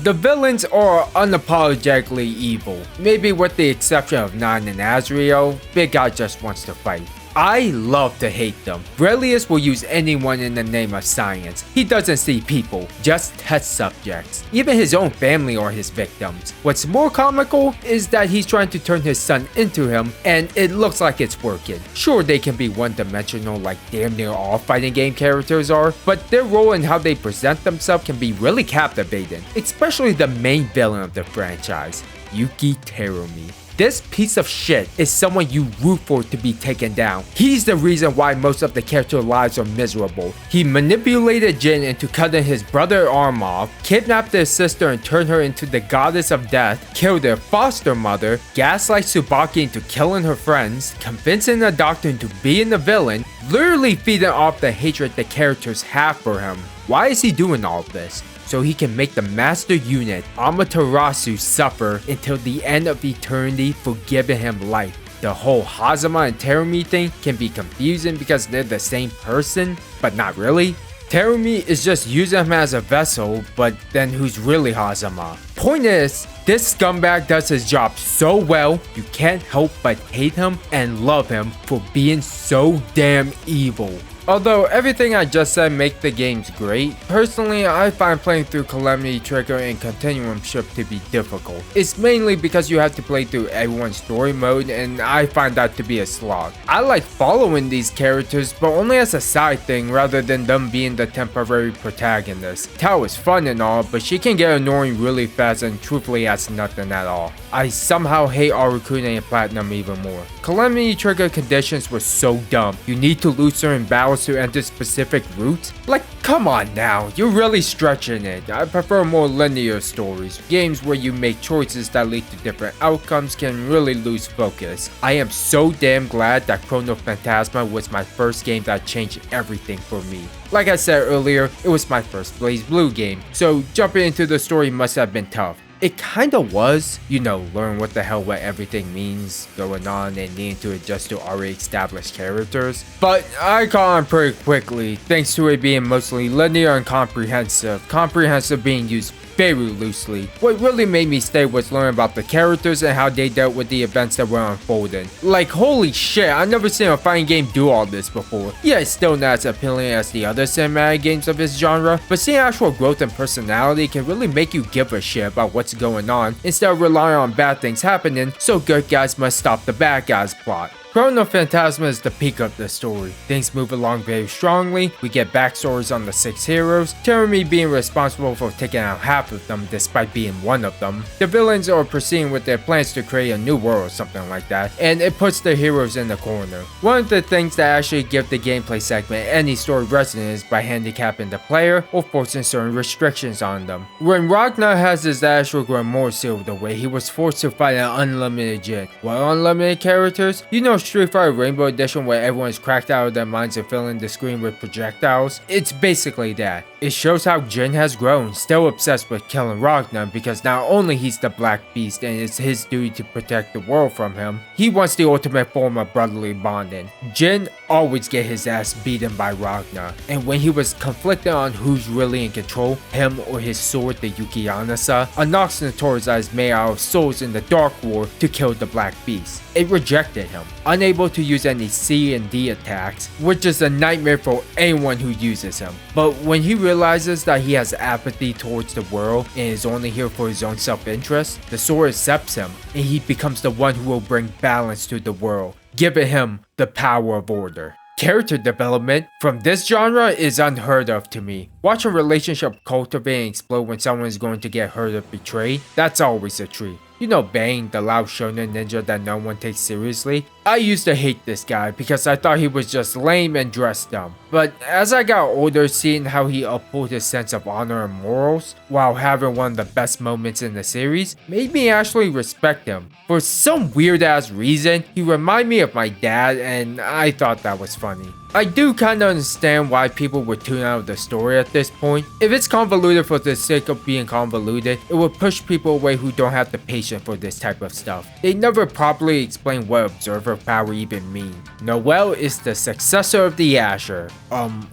The villains are unapologetically evil, maybe with the exception of Nine and Azrael. Big Guy just wants to fight. I love to hate them. Aurelius will use anyone in the name of science. He doesn't see people, just test subjects. Even his own family are his victims. What's more comical is that he's trying to turn his son into him, and it looks like it's working. Sure, they can be one-dimensional like damn near all fighting game characters are, but their role and how they present themselves can be really captivating, especially the main villain of the franchise, Yuki Terumi. This piece of shit is someone you root for to be taken down. He's the reason why most of the character lives are miserable. He manipulated Jin into cutting his brother's arm off, kidnapped their sister and turned her into the goddess of death, killed their foster mother, gaslight Tsubaki into killing her friends, convincing the doctor into being the villain, literally feeding off the hatred the characters have for him. Why is he doing all this? So he can make the master unit, Amaterasu, suffer until the end of eternity for giving him life. The whole Hazama and Terumi thing can be confusing because they're the same person, but not really. Terumi is just using him as a vessel, but then who's really Hazama? Point is, this scumbag does his job so well, you can't help but hate him and love him for being so damn evil. Although everything I just said make the games great, personally I find playing through Calamity Trigger and Continuum Ship to be difficult. It's mainly because you have to play through everyone's story mode and I find that to be a slog. I like following these characters but only as a side thing rather than them being the temporary protagonist. Tao is fun and all, but she can get annoying really fast and truthfully has nothing at all. I somehow hate Arukune and Platinum even more. Calamity Trigger conditions were so dumb. You need to lose certain battles to enter specific routes? Like, come on now, you're really stretching it. I prefer more linear stories. Games where you make choices that lead to different outcomes can really lose focus. I am so damn glad that Chrono Phantasma was my first game that changed everything for me. Like I said earlier, it was my first BlazBlue game, so jumping into the story must have been tough. It kinda was, learn what the hell what everything means going on and needing to adjust to already established characters. But I caught on pretty quickly, thanks to it being mostly linear and comprehensive being used very loosely. What really made me stay was learning about the characters and how they dealt with the events that were unfolding. Like, holy shit, I've never seen a fighting game do all this before. Yeah, it's still not as appealing as the other cinematic games of its genre, but seeing actual growth and personality can really make you give a shit about what's going on instead of relying on bad things happening, so good guys must stop the bad guys plot. Chrono Phantasma is the peak of the story. Things move along very strongly, we get backstories on the 6 heroes, Terumi being responsible for taking out half of them despite being one of them. The villains are proceeding with their plans to create a new world or something like that, and it puts the heroes in the corner. One of the things that actually give the gameplay segment any story resonance is by handicapping the player or forcing certain restrictions on them. When Ragna has his actual Grimoire sealed away, he was forced to fight an unlimited Jin. What unlimited characters? Street Fighter Rainbow Edition where everyone's cracked out of their minds and filling the screen with projectiles? It's basically that. It shows how Jin has grown, still obsessed with killing Ragna because not only he's the Black Beast and it's his duty to protect the world from him, he wants the ultimate form of brotherly bonding. Jin always get his ass beaten by Ragna, and when he was conflicted on who's really in control, him or his sword, the Yukiyanasa, a Nox Notorious is made out of souls in the Dark War to kill the Black Beast. It rejected him, unable to use any C and D attacks, which is a nightmare for anyone who uses him. But when he realizes that he has apathy towards the world and is only here for his own self-interest, the sword accepts him and he becomes the one who will bring balance to the world, giving him the power of order. Character development from this genre is unheard of to me. Watch a relationship cultivate and explode when someone is going to get hurt or betrayed, that's always a treat. You know Bane, the loud shonen ninja that no one takes seriously? I used to hate this guy because I thought he was just lame and dressed dumb. But as I got older, seeing how he uphold his sense of honor and morals while having one of the best moments in the series made me actually respect him. For some weird ass reason, he reminded me of my dad and I thought that was funny. I do kinda understand why people would tune out of the story at this point. If it's convoluted for the sake of being convoluted, it will push people away who don't have the patience for this type of stuff. They never properly explain what observer power even means. Noelle is the successor of the Asher.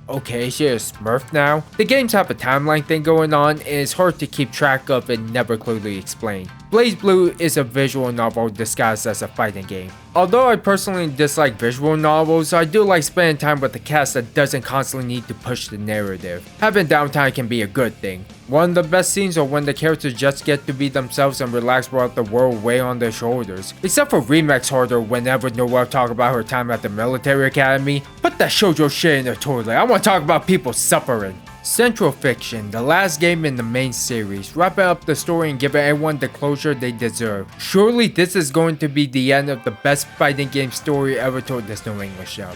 Okay, she is Smurf now? The games have a timeline thing going on and it's hard to keep track of and never clearly explained. BlazBlue is a visual novel disguised as a fighting game. Although I personally dislike visual novels, I do like spending time with a cast that doesn't constantly need to push the narrative. Having downtime can be a good thing. One of the best scenes are when the characters just get to be themselves and relax without the world weighing on their shoulders. Except for Remix Harder whenever Noelle talk about her time at the military academy. Put that shoujo shit in the toilet, I want to talk about people suffering. Central Fiction, the last game in the main series, wrapping up the story and giving everyone the closure they deserve. Surely this is going to be the end of the best fighting game story ever told this New English dub.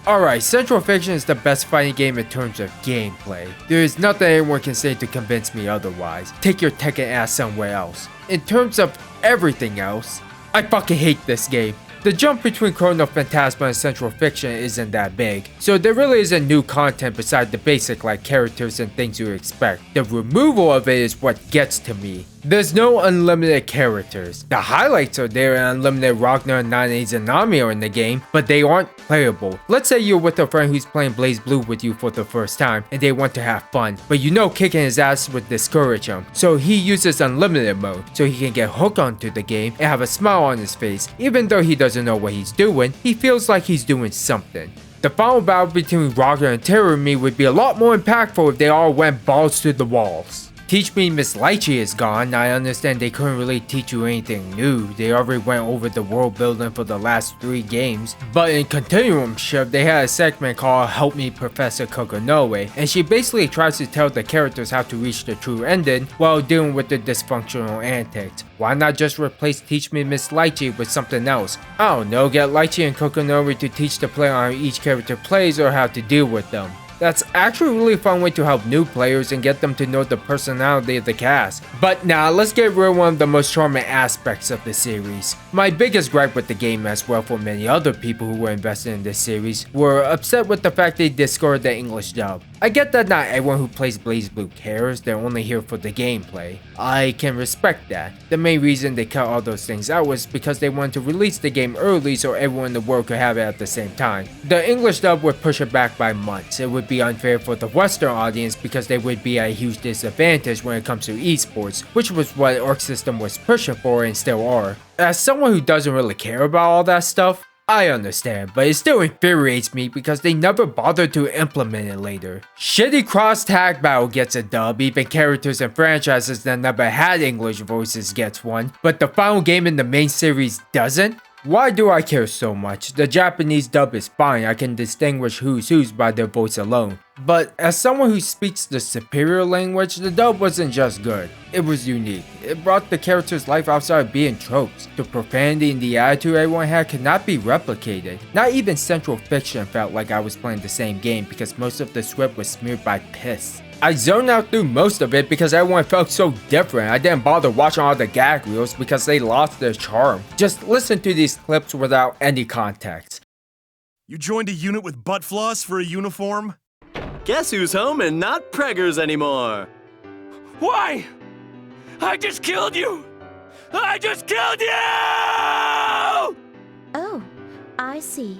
Alright, Central Fiction is the best fighting game in terms of gameplay. There is nothing anyone can say to convince me otherwise. Take your Tekken ass somewhere else. In terms of everything else, I fucking hate this game. The jump between Chrono Phantasma and Central Fiction isn't that big, so there really isn't new content beside the basic like characters and things you expect. The removal of it is what gets to me. There's no unlimited characters. The highlights are there in unlimited Ragna, Nane, and Nami are in the game, but they aren't playable. Let's say you're with a friend who's playing Blazblue with you for the first time, and they want to have fun, but you know kicking his ass would discourage him. So he uses unlimited mode, so he can get hooked onto the game and have a smile on his face. Even though he doesn't know what he's doing, he feels like he's doing something. The final battle between Ragna and Terumi would be a lot more impactful if they all went balls to the walls. Teach Me Miss Lychee is gone. I understand they couldn't really teach you anything new. They already went over the world building for the last 3 games. But in Continuum Shift, they had a segment called Help Me Professor Kokonoe, and she basically tries to tell the characters how to reach the true ending while dealing with the dysfunctional antics. Why not just replace Teach Me Miss Lychee with something else? I don't know, get Lychee and Kokonoe to teach the player on how each character plays or how to deal with them. That's actually a really fun way to help new players and get them to know the personality of the cast. But now let's get rid of one of the most charming aspects of the series. My biggest gripe with the game, as well for many other people who were invested in this series, were upset with the fact they discarded the English dub. I get that not everyone who plays BlazBlue cares, they're only here for the gameplay. I can respect that. The main reason they cut all those things out was because they wanted to release the game early so everyone in the world could have it at the same time. The English dub would push it back by months. It would be unfair for the Western audience because they would be at a huge disadvantage when it comes to esports, which was what Arc System was pushing for and still are. As someone who doesn't really care about all that stuff, I understand, but it still infuriates me because they never bothered to implement it later. Shitty cross-tag battle gets a dub, even characters and franchises that never had English voices gets one, but the final game in the main series doesn't? Why do I care so much? The Japanese dub is fine, I can distinguish who's who's by their voice alone. But as someone who speaks the superior language, the dub wasn't just good, it was unique. It brought the characters' life outside of being tropes. The profanity and the attitude everyone had could not be replicated. Not even Central Fiction felt like I was playing the same game because most of the script was smeared by piss. I zoned out through most of it because everyone felt so different. I didn't bother watching all the gag reels because they lost their charm. Just listen to these clips without any context. You joined a unit with butt floss for a uniform? Guess who's home and not preggers anymore? Why? I just killed you! I just killed you! Oh, I see.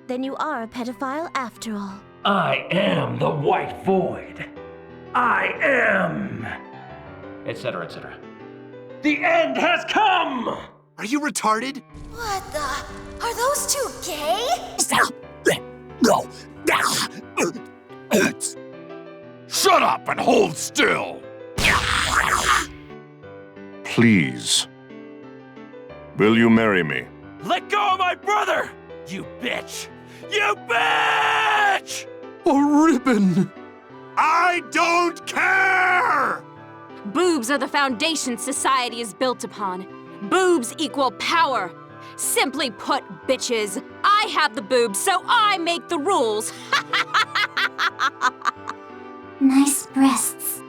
Then you are a pedophile after all. I am the White Void. I am... etc., etc. The end has come! Are you retarded? What the? Are those two gay? Stop! No! Shut up and hold still! Please. Will you marry me? Let go of my brother! You bitch! You bitch! A ribbon! I don't care! Boobs are the foundation society is built upon. Boobs equal power. Simply put, bitches, I have the boobs, so I make the rules. Nice breasts.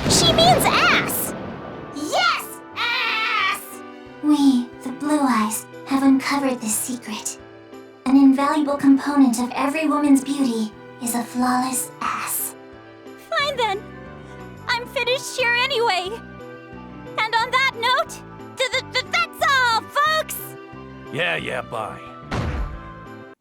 She means ass! Yes, ass! We, the Blue Eyes, have uncovered this secret. An invaluable component of every woman's beauty is a flawless ass. Fine then. I'm finished here anyway. And on that note, that's all, folks! Yeah, bye.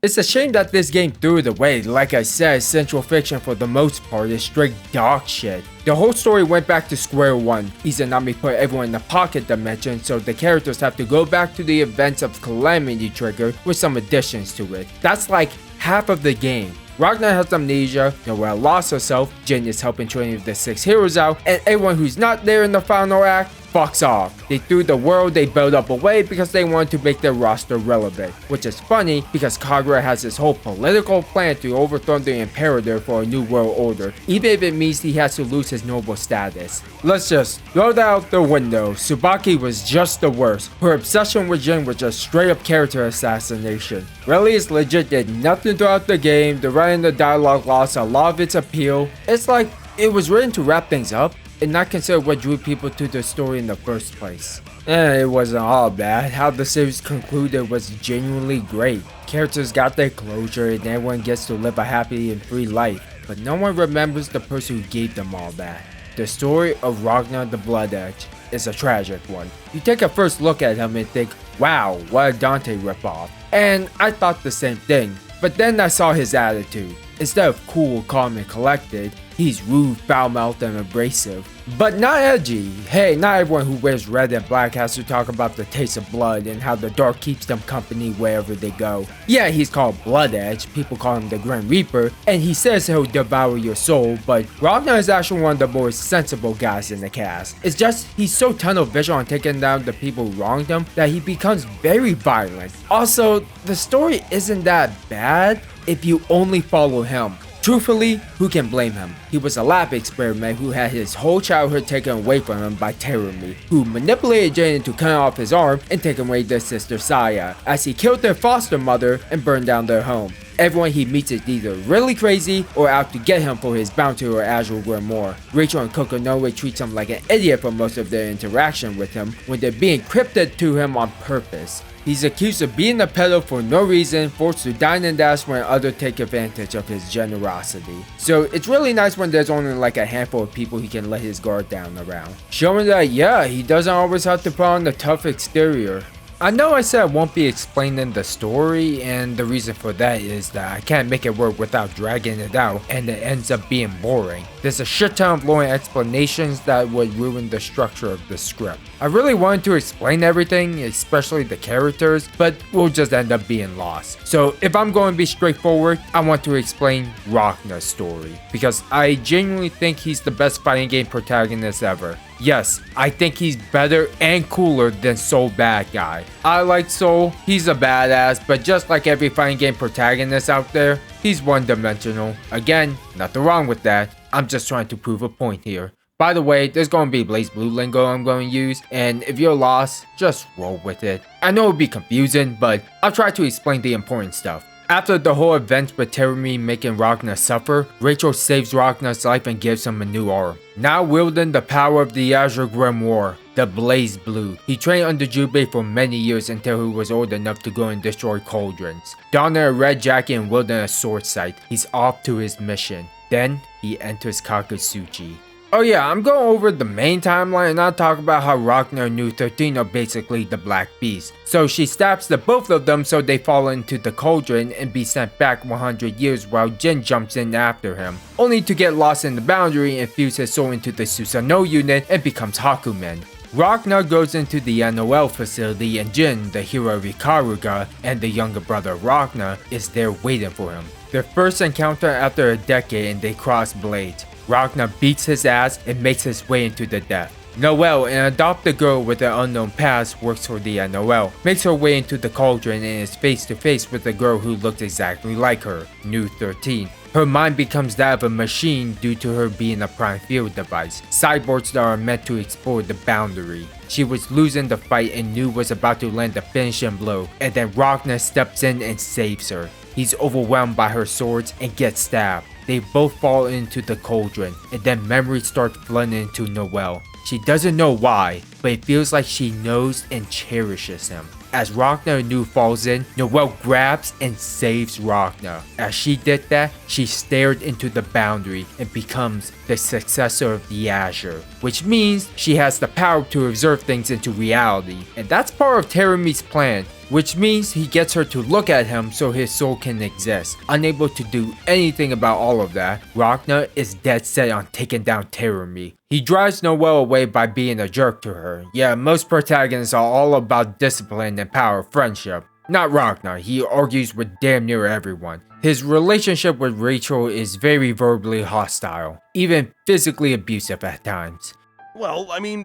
It's a shame that this game threw it away. Like I said, Central Fiction for the most part is straight dog shit. The whole story went back to square one. Izanami put everyone in the pocket dimension, so the characters have to go back to the events of Calamity Trigger with some additions to it. That's like half of the game. Ragna has amnesia, Noelle lost herself, Jin is helping 20 of the 6 heroes out, and everyone who's not there in the final act fucks off. They threw the world they built up away because they wanted to make their roster relevant. Which is funny because Kagura has this whole political plan to overthrow the Imperator for a new world order, even if it means he has to lose his noble status. Let's just throw that out the window. Tsubaki was just the worst. Her obsession with Jin was just straight up character assassination. Relius legit did nothing throughout the game. The writing and the dialogue lost a lot of its appeal. It's like it was written to wrap things up and not consider what drew people to the story in the first place. It wasn't all bad. How the series concluded was genuinely great. Characters got their closure and everyone gets to live a happy and free life, but no one remembers the person who gave them all that. The story of Ragna the Blood Edge. is a tragic one. You take a first look at him and think, wow, what a Dante ripoff. And I thought the same thing, but then I saw his attitude. Instead of cool, calm, and collected, he's rude, foul-mouthed, and abrasive. But not edgy. Hey, not everyone who wears red and black has to talk about the taste of blood and how the dark keeps them company wherever they go. Yeah, he's called Blood Edge, people call him the Grim Reaper, and he says he'll devour your soul, but Ragna is actually one of the more sensible guys in the cast. It's just, he's so tunnel vision on taking down the people who wronged him that he becomes very violent. Also, the story isn't that bad if you only follow him. Truthfully, who can blame him? He was a lab experiment who had his whole childhood taken away from him by Terumi, who manipulated Jin into cutting off his arm and taking away their sister Saya, as he killed their foster mother and burned down their home. Everyone he meets is either really crazy or out to get him for his bounty or Azure Grimoire. Rachel and Kokonoe treats him like an idiot for most of their interaction with him when they're being cryptic to him on purpose. He's accused of being a pedo for no reason, forced to dine and dash when others take advantage of his generosity. So it's really nice when there's only like a handful of people he can let his guard down around. Showing that, yeah, he doesn't always have to put on the tough exterior. I know I said I won't be explaining the story, and the reason for that is that I can't make it work without dragging it out, and it ends up being boring. There's a shit ton of lore and explanations that would ruin the structure of the script. I really wanted to explain everything, especially the characters, but we'll just end up being lost. So if I'm going to be straightforward, I want to explain Ragna's story, because I genuinely think he's the best fighting game protagonist ever. Yes, I think he's better and cooler than Soul Bad Guy. I like Soul, he's a badass, but just like every fighting game protagonist out there, he's one-dimensional. Again, nothing wrong with that, I'm just trying to prove a point here. By the way, there's going to be Blazblue lingo I'm going to use, and if you're lost, just roll with it. I know it'll be confusing, but I'll try to explain the important stuff. After the whole event with Terumi making Ragna suffer, Rachel saves Ragna's life and gives him a new arm. Now wielding the power of the Azure Grimoire, the Blazblue. He trained under Jubei for many years until he was old enough to go and destroy cauldrons. Donning a red jacket and wielding a sword sight, he's off to his mission. Then, he enters Kakatsuchi. Oh yeah, I'm going over the main timeline and I'll talk about how Ragna and Nu 13 are basically the Black Beast. So she stabs the both of them so they fall into the cauldron and be sent back 100 years while Jin jumps in after him, only to get lost in the boundary and fuse his soul into the Susanoo unit and becomes Hakumen. Ragna goes into the NOL facility and Jin, the hero of Ikaruga, and the younger brother Ragna is there waiting for him. Their first encounter after a decade and they cross blades. Ragna beats his ass and makes his way into the death. Noelle, an adopted girl with an unknown past, works for the NOL, makes her way into the cauldron and is face to face with a girl who looks exactly like her, Nu 13. Her mind becomes that of a machine due to her being a prime field device, cyborgs that are meant to explore the boundary. She was losing the fight and Nu was about to land the finishing blow, and then Ragna steps in and saves her. He's overwhelmed by her swords and gets stabbed. They both fall into the cauldron, and then memories start flooding into Noelle. She doesn't know why, but it feels like she knows and cherishes him. As Ragna and Nu falls in, Noelle grabs and saves Ragna. As she did that, she stared into the boundary and becomes the successor of the Azure, which means she has the power to observe things into reality. And that's part of Terumi's plan, which means he gets her to look at him so his soul can exist. Unable to do anything about all of that, Ragna is dead set on taking down Terumi. He drives Noelle away by being a jerk to her. Yeah, most protagonists are all about discipline and power friendship. Not Ragna, he argues with damn near everyone. His relationship with Rachel is very verbally hostile, even physically abusive at times. Well, I mean,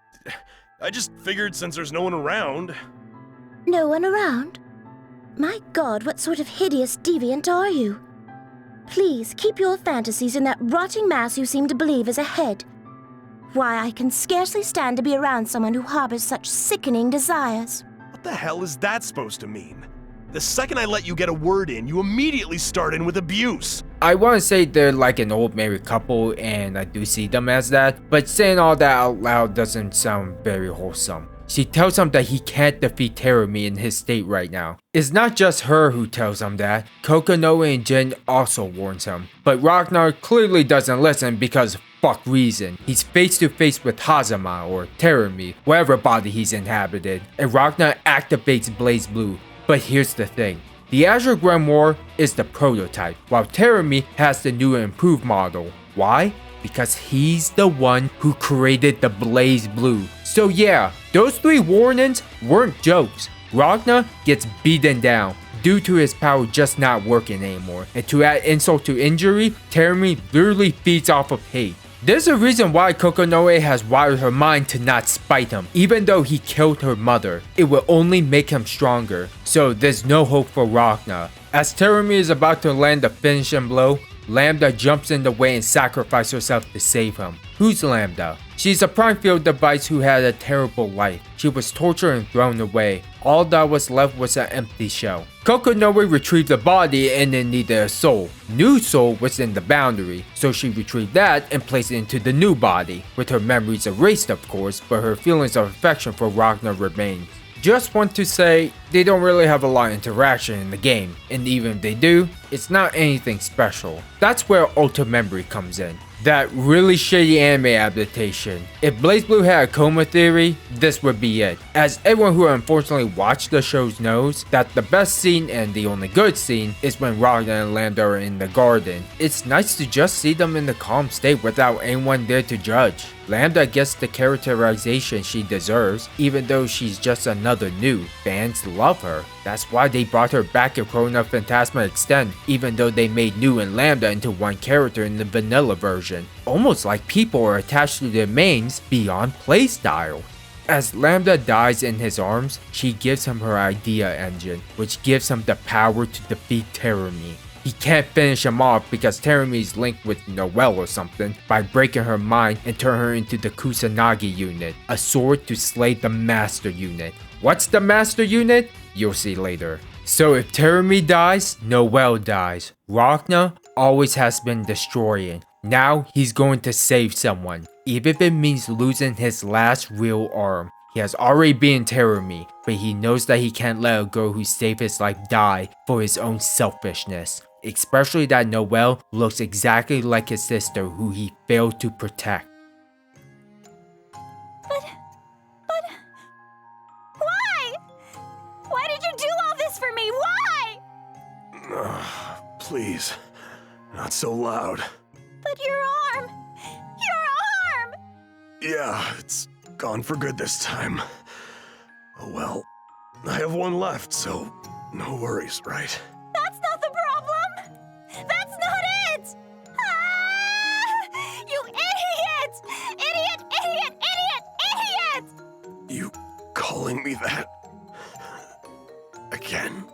I just figured since there's no one around. No one around? My god, what sort of hideous deviant are you? Please, keep your fantasies in that rotting mass you seem to believe is ahead. Why, I can scarcely stand to be around someone who harbors such sickening desires. What the hell is that supposed to mean? The second I let you get a word in, you immediately start in with abuse. I want to say they're like an old married couple, and I do see them as that, but saying all that out loud doesn't sound very wholesome. She tells him that he can't defeat Terumi in his state right now. It's not just her who tells him that. Kokonoe and Jin also warns him. But Ragnar clearly doesn't listen because fuck reason. He's face to face with Hazama or Terumi, whatever body he's inhabited, and Ragna activates Blazblue. But here's the thing. The Azure Grimoire is the prototype, while Terumi has the new and improved model. Why? Because he's the one who created the Blazblue. So yeah, those 3 warnings weren't jokes. Ragna gets beaten down due to his power just not working anymore. And to add insult to injury, Terumi literally feeds off of hate. There's a reason why Kokonoe has wired her mind to not spite him, even though he killed her mother. It will only make him stronger, so there's no hope for Ragna. As Terumi is about to land the finishing blow, Lambda jumps in the way and sacrifices herself to save him. Who's Lambda? She's a Prime Field device who had a terrible life. She was tortured and thrown away. All that was left was an empty shell. Kokonoe retrieved the body and it needed a soul. New soul was in the boundary, so she retrieved that and placed it into the new body. With her memories erased of course, but her feelings of affection for Ragna remained. Just want to say, they don't really have a lot of interaction in the game, and even if they do, it's not anything special. That's where Ultra Memory comes in. That really shitty anime adaptation. If Blazblue had a coma theory, this would be it. As everyone who unfortunately watched the shows knows, that the best scene and the only good scene is when Ragna and Lambda are in the garden. It's nice to just see them in the calm state without anyone there to judge. Lambda gets the characterization she deserves, even though she's just another new. Fans love her. That's why they brought her back in Chrono Phantasma Extend, even though they made New and Lambda into one character in the vanilla version. Almost like people are attached to their mains beyond playstyle. As Lambda dies in his arms, she gives him her idea engine, which gives him the power to defeat Terumi. He can't finish him off because Terumi is linked with Noelle or something by breaking her mind and turn her into the Kusanagi unit, a sword to slay the Master unit. What's the Master unit? You'll see later. So if Terumi dies, Noelle dies. Ragna always has been destroying. Now he's going to save someone, even if it means losing his last real arm. He has already been Terumi, but he knows that he can't let a girl who saved his life die for his own selfishness. Especially that Noelle looks exactly like his sister who he failed to protect. But why? Why did you do all this for me? Why? Please, not so loud. But your arm! Yeah, it's gone for good this time. Oh well, I have one left, so no worries, right? That's not the problem! That's not it! Ah! You idiot! Idiot! You calling me that? Again?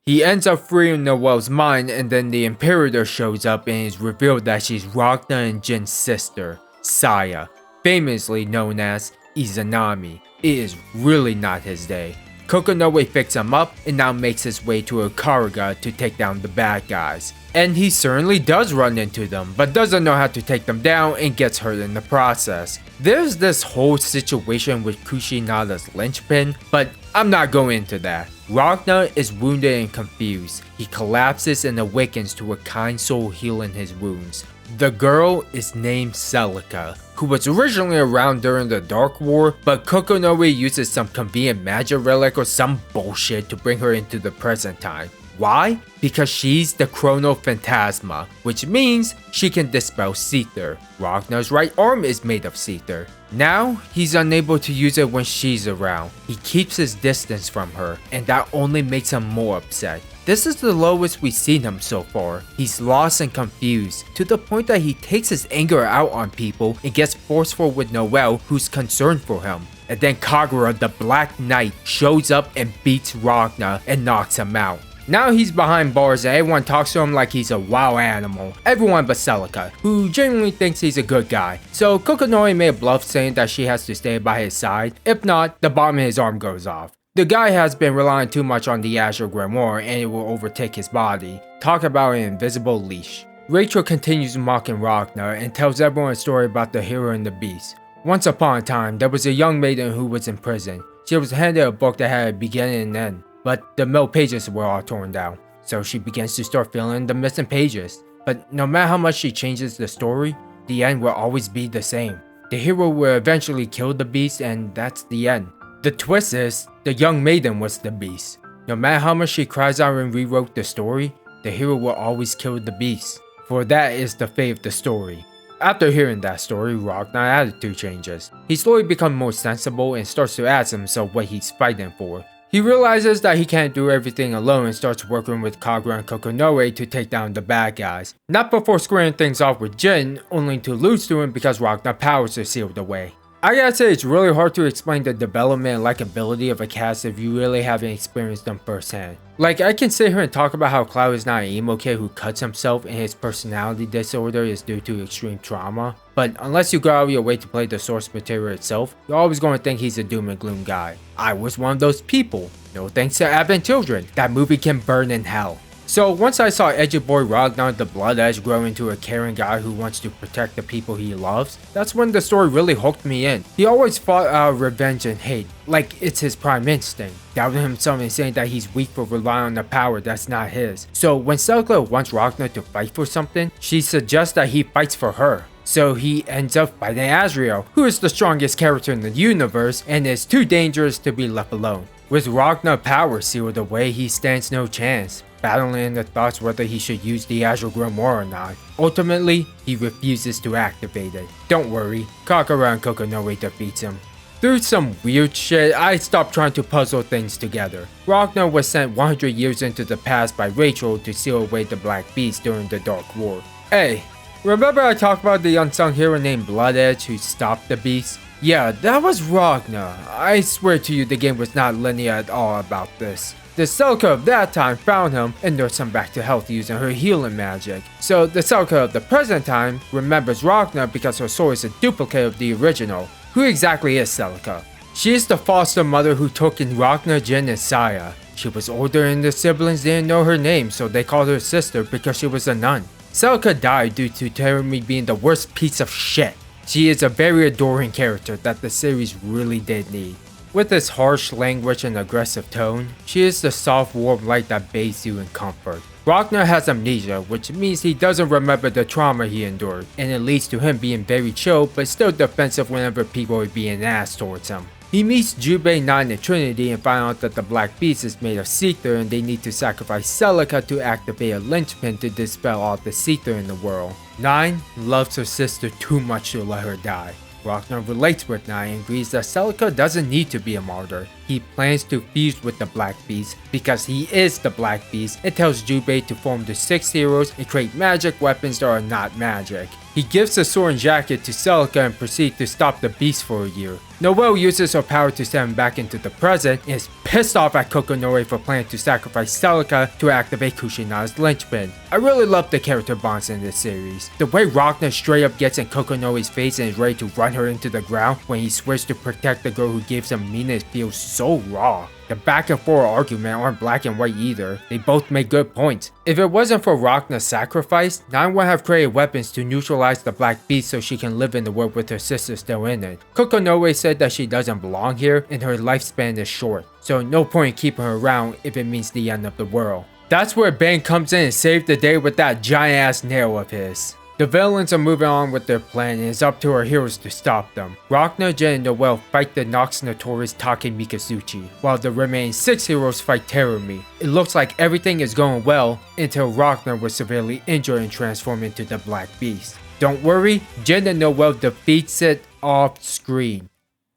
He ends up freeing Noelle's mind, and then the Imperator shows up and it's revealed that she's Ragna and Jin's sister, Saya, famously known as Izanami. It is really not his day. Kokonoe picks him up and now makes his way to Okariga to take down the bad guys. And he certainly does run into them, but doesn't know how to take them down and gets hurt in the process. There's this whole situation with Kushinada's linchpin, but I'm not going into that. Ragna is wounded and confused. He collapses and awakens to a kind soul healing his wounds. The girl is named Celica, who was originally around during the Dark War, but Kokonoe uses some convenient magic relic or some bullshit to bring her into the present time. Why? Because she's the Chrono Phantasma, which means she can dispel Seether. Ragna's right arm is made of Seether. Now, he's unable to use it when she's around. He keeps his distance from her, and that only makes him more upset. This is the lowest we've seen him so far. He's lost and confused, to the point that he takes his anger out on people and gets forceful with Noelle, who's concerned for him. And then Kagura the Black Knight shows up and beats Ragna and knocks him out. Now he's behind bars and everyone talks to him like he's a wild animal. Everyone but Celica, who genuinely thinks he's a good guy. So Kokonoe may bluff saying that she has to stay by his side. If not, the bottom of his arm goes off. The guy has been relying too much on the Azure Grimoire and it will overtake his body. Talk about an invisible leash. Rachel continues mocking Ragna and tells everyone a story about the hero and the beast. Once upon a time, there was a young maiden who was in prison. She was handed a book that had a beginning and end, but the middle pages were all torn down. So she begins to start filling the missing pages. But no matter how much she changes the story, the end will always be the same. The hero will eventually kill the beast, and that's the end. The twist is, the young maiden was the beast. No matter how much she cries out and rewrote the story, the hero will always kill the beast. For that is the fate of the story. After hearing that story, Ragnar's attitude changes. He slowly becomes more sensible and starts to ask himself what he's fighting for. He realizes that he can't do everything alone and starts working with Kagura and Kokonoe to take down the bad guys. Not before squaring things off with Jin, only to lose to him because Ragnar's powers are sealed away. I gotta say, it's really hard to explain the development and likability of a cast if you really haven't experienced them firsthand. Like, I can sit here and talk about how Cloud is not an emo kid who cuts himself and his personality disorder is due to extreme trauma, but unless you go out of your way to play the source material itself, you're always going to think he's a doom and gloom guy. I was one of those people. No thanks to Advent Children, that movie can burn in hell. So once I saw edgy boy Ragnar the Blood Edge grow into a caring guy who wants to protect the people he loves, that's when the story really hooked me in. He always fought out of revenge and hate, like it's his prime instinct, doubting himself and saying that he's weak for relying on the power that's not his. So when Celica wants Ragnar to fight for something, she suggests that he fights for her. So he ends up fighting Azrael, who is the strongest character in the universe and is too dangerous to be left alone. With Ragnar's power sealed away, he stands no chance, battling in the thoughts whether he should use the Azure Grimoire or not. Ultimately, he refuses to activate it. Don't worry, Kagura and Kokonoe defeats him. Through some weird shit, I stopped trying to puzzle things together. Ragnar was sent 100 years into the past by Rachel to seal away the Black Beast during the Dark War. Hey, remember I talked about the unsung hero named Blood Edge who stopped the beast? Yeah, that was Ragnar. I swear to you the game was not linear at all about this. The Celica of that time found him and nursed him back to health using her healing magic. So the Celica of the present time remembers Ragnar because her soul is a duplicate of the original. Who exactly is Celica? She is the foster mother who took in Ragnar, Jin, and Saya. She was older and the siblings didn't know her name, so they called her sister because she was a nun. Celica died due to Terumi being the worst piece of shit. She is a very adoring character that the series really did need. With its harsh language and aggressive tone, she is the soft warm light that bathes you in comfort. Ragnar has amnesia, which means he doesn't remember the trauma he endured, and it leads to him being very chill but still defensive whenever people are being ass towards him. He meets Jubei, 9, and Trinity and finds out that the Black Beast is made of Seether and they need to sacrifice Celica to activate a linchpin to dispel all the Seether in the world. 9 loves her sister too much to let her die. Ragnar relates with 9 and agrees that Celica doesn't need to be a martyr. He plans to fuse with the Black Beast because he is the Black Beast and tells Jubei to form the 6 heroes and create magic weapons that are not magic. He gives the sword and jacket to Celica and proceeds to stop the beast for a year. Noelle uses her power to send him back into the present and is pissed off at Kokonoe for planning to sacrifice Celica to activate Kushinai's linchpin. I really love the character bonds in this series. The way Ragnar straight up gets in Kokonoe's face and is ready to run her into the ground when he swears to protect the girl who gives him meaning feels so raw. The back and forth argument aren't black and white either, they both make good points. If it wasn't for Ragnar's sacrifice, 9 would have created weapons to neutralize the Black Beast so she can live in the world with her sister still in it. Kokonoe said that she doesn't belong here and her lifespan is short, so no point in keeping her around if it means the end of the world. That's where Bane comes in and saves the day with that giant ass nail of his. The villains are moving on with their plan and it's up to our heroes to stop them. Ragnar, Jin, and Noelle fight the Nox notorious Take Mikazuchi, while the remaining 6 heroes fight Terumi. It looks like everything is going well until Ragnar was severely injured and transformed into the Black Beast. Don't worry, Jin and Noelle defeats it off screen.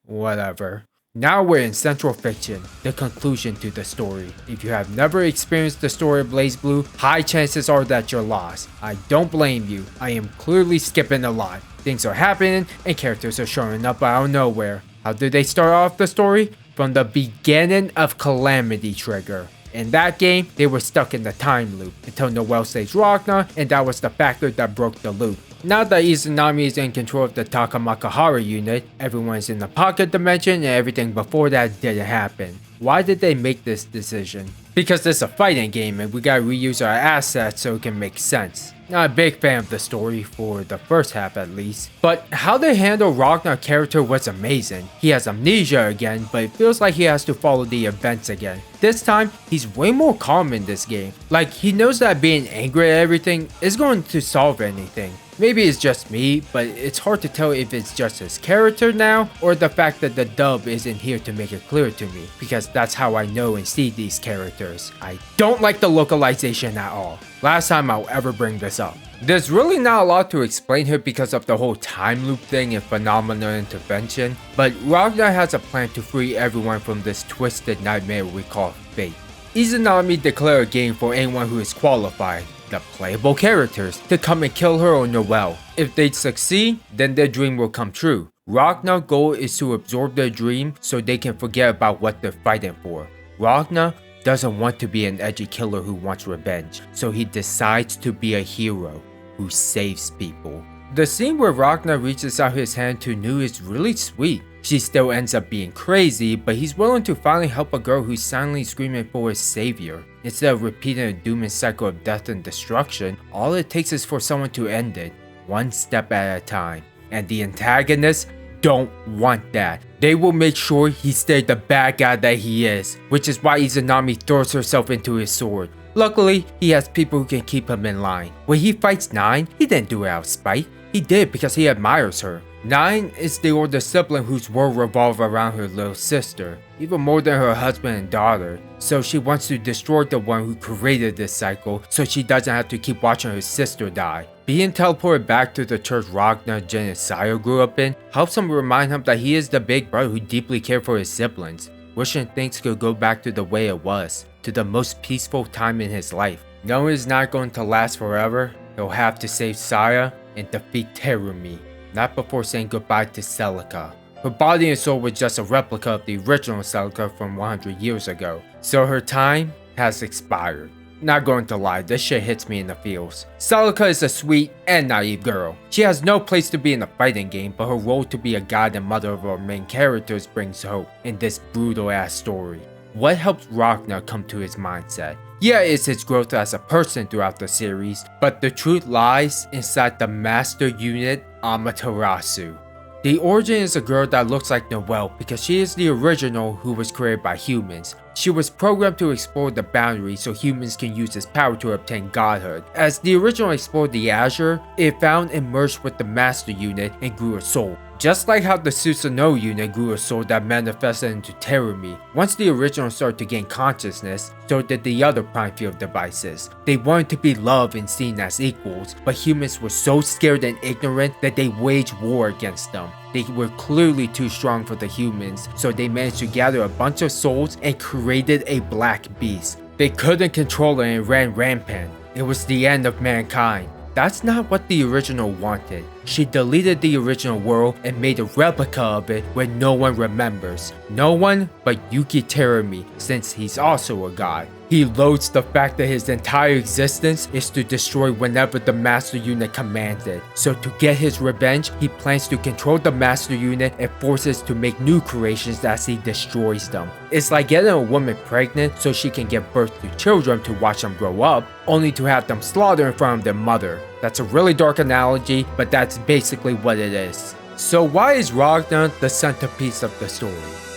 Whatever. Now we're in Central Fiction, the conclusion to the story. If you have never experienced the story of BlazBlue, high chances are that you're lost. I don't blame you, I am clearly skipping a lot. Things are happening and characters are showing up out of nowhere. How did they start off the story? From the beginning of Calamity Trigger. In that game, they were stuck in the time loop until Noelle saves Ragnar, and that was the factor that broke the loop. Now that Izanami is in control of the Takamakahara unit, everyone is in the pocket dimension and everything before that didn't happen. Why did they make this decision? because it's a fighting game and we gotta reuse our assets so it can make sense. Not a big fan of the story, for the first half at least, but how they handle Ragnar's character was amazing. He has amnesia again, but it feels like he has to follow the events again. This time, he's way more calm in this game. Like, he knows that being angry at everything is going to solve anything. Maybe it's just me, but it's hard to tell if it's just his character now, or the fact that the dub isn't here to make it clear to me, because that's how I know and see these characters. I don't like the localization at all. Last time I'll ever bring this up. There's really not a lot to explain here because of the whole time loop thing and phenomenal intervention, but Ragna has a plan to free everyone from this twisted nightmare we call fate. Izanami declared a game for anyone who is qualified, the playable characters, to come and kill her or Noelle. If they succeed, then their dream will come true. Ragnar's goal is to absorb their dream so they can forget about what they're fighting for. Ragnar doesn't want to be an edgy killer who wants revenge, so he decides to be a hero who saves people. The scene where Ragnar reaches out his hand to Nu is really sweet. She still ends up being crazy, but he's willing to finally help a girl who's silently screaming for his savior. Instead of repeating a doomed cycle of death and destruction, all it takes is for someone to end it, one step at a time. And the antagonists don't want that. They will make sure he stays the bad guy that he is, which is why Izanami throws herself into his sword. Luckily, he has people who can keep him in line. When he fights Nine, he didn't do it out of spite. He did because he admires her. Nine is the older sibling whose world revolves around her little sister, even more than her husband and daughter. So she wants to destroy the one who created this cycle so she doesn't have to keep watching her sister die. Being teleported back to the church Ragnar, Jen, and Saya grew up in helps him remind him that he is the big brother who deeply cared for his siblings, wishing things could go back to the way it was, to the most peaceful time in his life. Knowing it's not going to last forever, he'll have to save Saya and defeat Terumi, not before saying goodbye to Celica. Her body and soul was just a replica of the original Celica from 100 years ago, so her time has expired. Not going to lie, this shit hits me in the feels. Celica is a sweet and naive girl. She has no place to be in a fighting game, but her role to be a guide and mother of our main characters brings hope in this brutal ass story. What helps Ragnar come to his mindset? Yeah, it's his growth as a person throughout the series, but the truth lies inside the master unit Amaterasu. The origin is a girl that looks like Noelle because she is the original who was created by humans. She was programmed to explore the boundaries so humans can use its power to obtain godhood. As the original explored the Azure, it found and merged with the master unit and grew a soul. Just like how the Susanoo unit grew a soul that manifested into Terumi. Once the original started to gain consciousness, so did the other Prime Field devices. They wanted to be loved and seen as equals, but humans were so scared and ignorant that they waged war against them. They were clearly too strong for the humans, so they managed to gather a bunch of souls and created a black beast. They couldn't control it and ran rampant. It was the end of mankind. That's not what the original wanted. She deleted the original world and made a replica of it where no one remembers. No one but Yuki Terumi, since he's also a god. He loathes the fact that his entire existence is to destroy whenever the Master Unit commands it. So to get his revenge, he plans to control the Master Unit and forces to make new creations as he destroys them. It's like getting a woman pregnant so she can give birth to children to watch them grow up, only to have them slaughter in front of their mother. That's a really dark analogy, but that's basically what it is. So why is Ragnar the centerpiece of the story?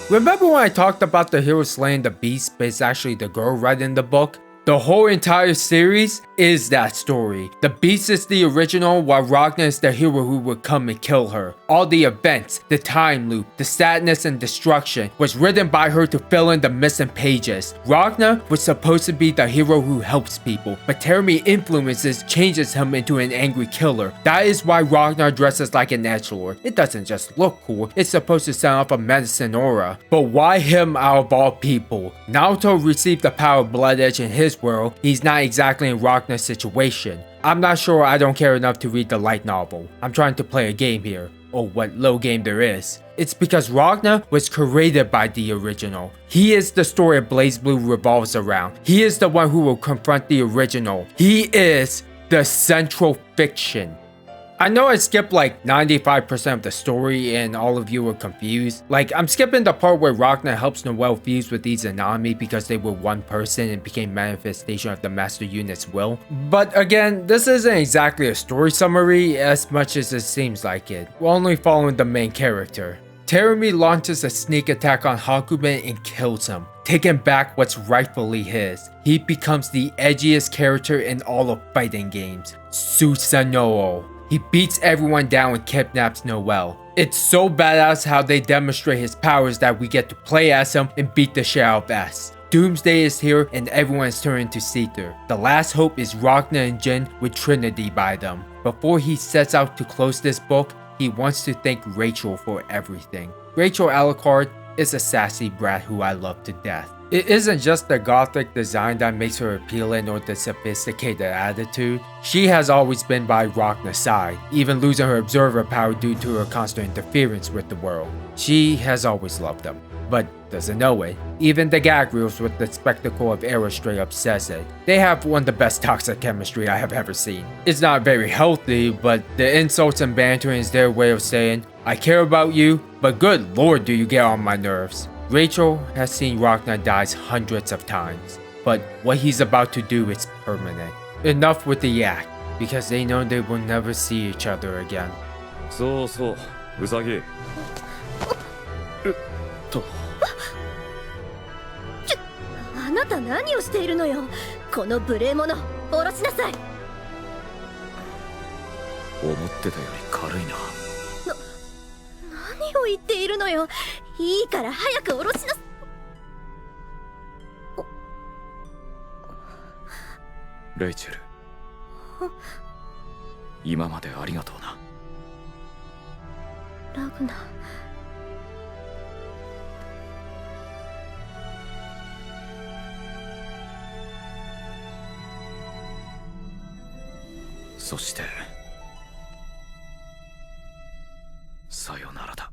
Remember when I talked about the hero slaying the beast, but it's actually the girl right in the book? The whole entire series is that story. The beast is the original, while Ragnar is the hero who would come and kill her. All the events, the time loop, the sadness and destruction was written by her to fill in the missing pages. Ragnar was supposed to be the hero who helps people, but Terumi influences changes him into an angry killer. That is why Ragnar dresses like an edgelord. It doesn't just look cool, it's supposed to sound off a medicine aura. But why him out of all people? Naruto received the power of Blood Edge in his world. He's not exactly in Ragnar's situation. I'm not sure I don't care enough to read the light novel. I'm trying to play a game here, or what little game there is. It's because Ragnar was created by the original. He is the story Blazblue revolves around. He is the one who will confront the original. He is the central fiction. I know I skipped like 95% of the story and all of you were confused. Like, I'm skipping the part where Ragna helps Noelle fuse with Izanami because they were one person and became manifestation of the Master Unit's will. But again, this isn't exactly a story summary as much as it seems like it. We're only following the main character. Terumi launches a sneak attack on Hakumen and kills him, taking back what's rightfully his. He becomes the edgiest character in all of fighting games, Susanoo. He beats everyone down and kidnaps Noelle. It's so badass how they demonstrate his powers that we get to play as him and beat the shit out of S. Doomsday is here and everyone is turning to Seether. The last hope is Ragna and Jin with Trinity by them. Before he sets out to close this book, he wants to thank Rachel for everything. Rachel Alucard is a sassy brat who I love to death. It isn't just the gothic design that makes her appealing or the sophisticated attitude. She has always been by Ragna's side, even losing her observer power due to her constant interference with the world. She has always loved him, but doesn't know it. Even the gag reels with the spectacle of Era straight up says it. They have one of the best toxic chemistry I have ever seen. It's not very healthy, but the insults and bantering is their way of saying, I care about you, but good lord do you get on my nerves. Rachel has seen Ragna die hundreds of times, but what he's about to do is permanent. Enough with the yak, because they know they will never see each other again. そうそう、ウサギ。あなた何をしているのよ。この無礼者、下ろしなさい。思ってたより軽いな。何を言っているのよ。いいから早く下ろしなさい。レイチェル、今までありがとうな。ラグナ。そしてさよならだ。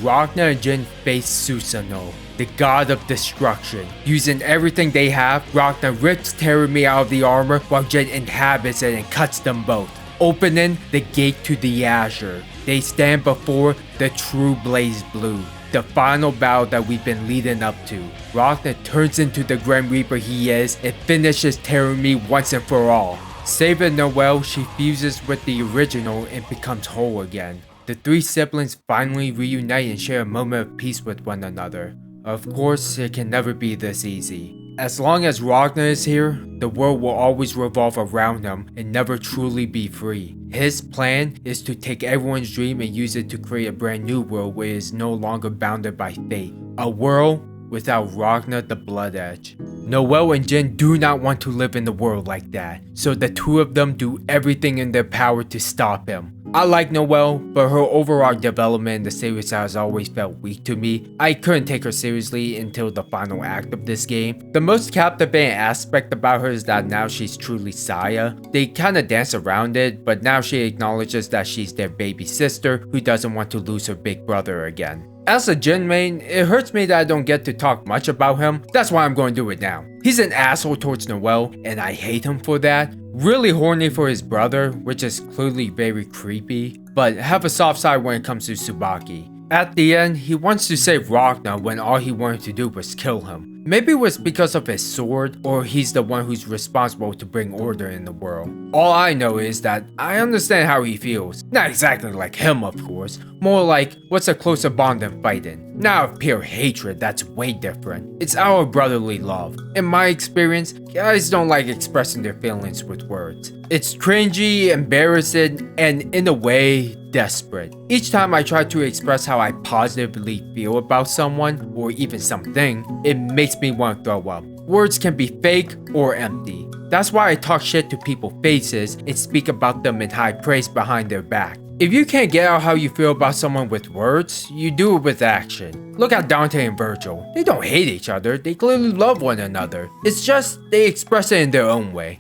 Ragna and Jin face Susanoo, the god of destruction. Using everything they have, Ragna rips Terumi out of the armor while Jin inhabits it and cuts them both, opening the gate to the Azure. They stand before the true Blazblue, the final battle that we've been leading up to. Ragna turns into the Grim Reaper he is and finishes Terumi once and for all. Saving Noelle, she fuses with the original and becomes whole again. The three siblings finally reunite and share a moment of peace with one another. Of course, it can never be this easy. As long as Ragna is here, the world will always revolve around him and never truly be free. His plan is to take everyone's dream and use it to create a brand new world where it is no longer bounded by fate. A world without Ragna the Blood Edge. Noelle and Jin do not want to live in the world like that, so the two of them do everything in their power to stop him. I like Noelle, but her overall development in the series has always felt weak to me. I couldn't take her seriously until the final act of this game. The most captivating aspect about her is that now she's truly Saya. They kinda dance around it, but now she acknowledges that she's their baby sister who doesn't want to lose her big brother again. As a Jin main, it hurts me that I don't get to talk much about him. That's why I'm going to do it now. He's an asshole towards Noelle, and I hate him for that. Really horny for his brother, which is clearly very creepy, but have a soft side when it comes to Tsubaki. At the end, he wants to save Ragna when all he wanted to do was kill him. Maybe it was because of his sword, or he's the one who's responsible to bring order in the world. All I know is that I understand how he feels. Not exactly like him, of course. More like, what's a closer bond than fighting? Not of pure hatred, that's way different. It's our brotherly love. In my experience, guys don't like expressing their feelings with words. It's cringy, embarrassing, and in a way, desperate. Each time I try to express how I positively feel about someone, or even something, it makes me want to throw up. Words can be fake or empty. That's why I talk shit to people's faces and speak about them in high praise behind their back. If you can't get out how you feel about someone with words, you do it with action. Look at Dante and Virgil. They don't hate each other, they clearly love one another. It's just they express it in their own way.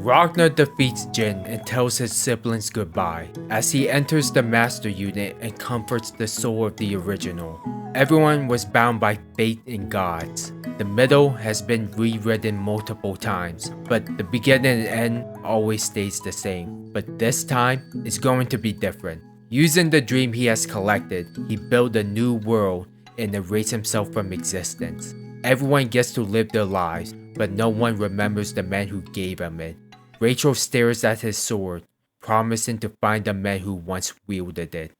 Ragna defeats Jin and tells his siblings goodbye as he enters the Master Unit and comforts the soul of the original. Everyone was bound by fate and gods. The middle has been rewritten multiple times, but the beginning and end always stays the same. But this time, it's going to be different. Using the dream he has collected, he built a new world and erased himself from existence. Everyone gets to live their lives, but no one remembers the man who gave him it. Rachel stares at his sword, promising to find the man who once wielded it.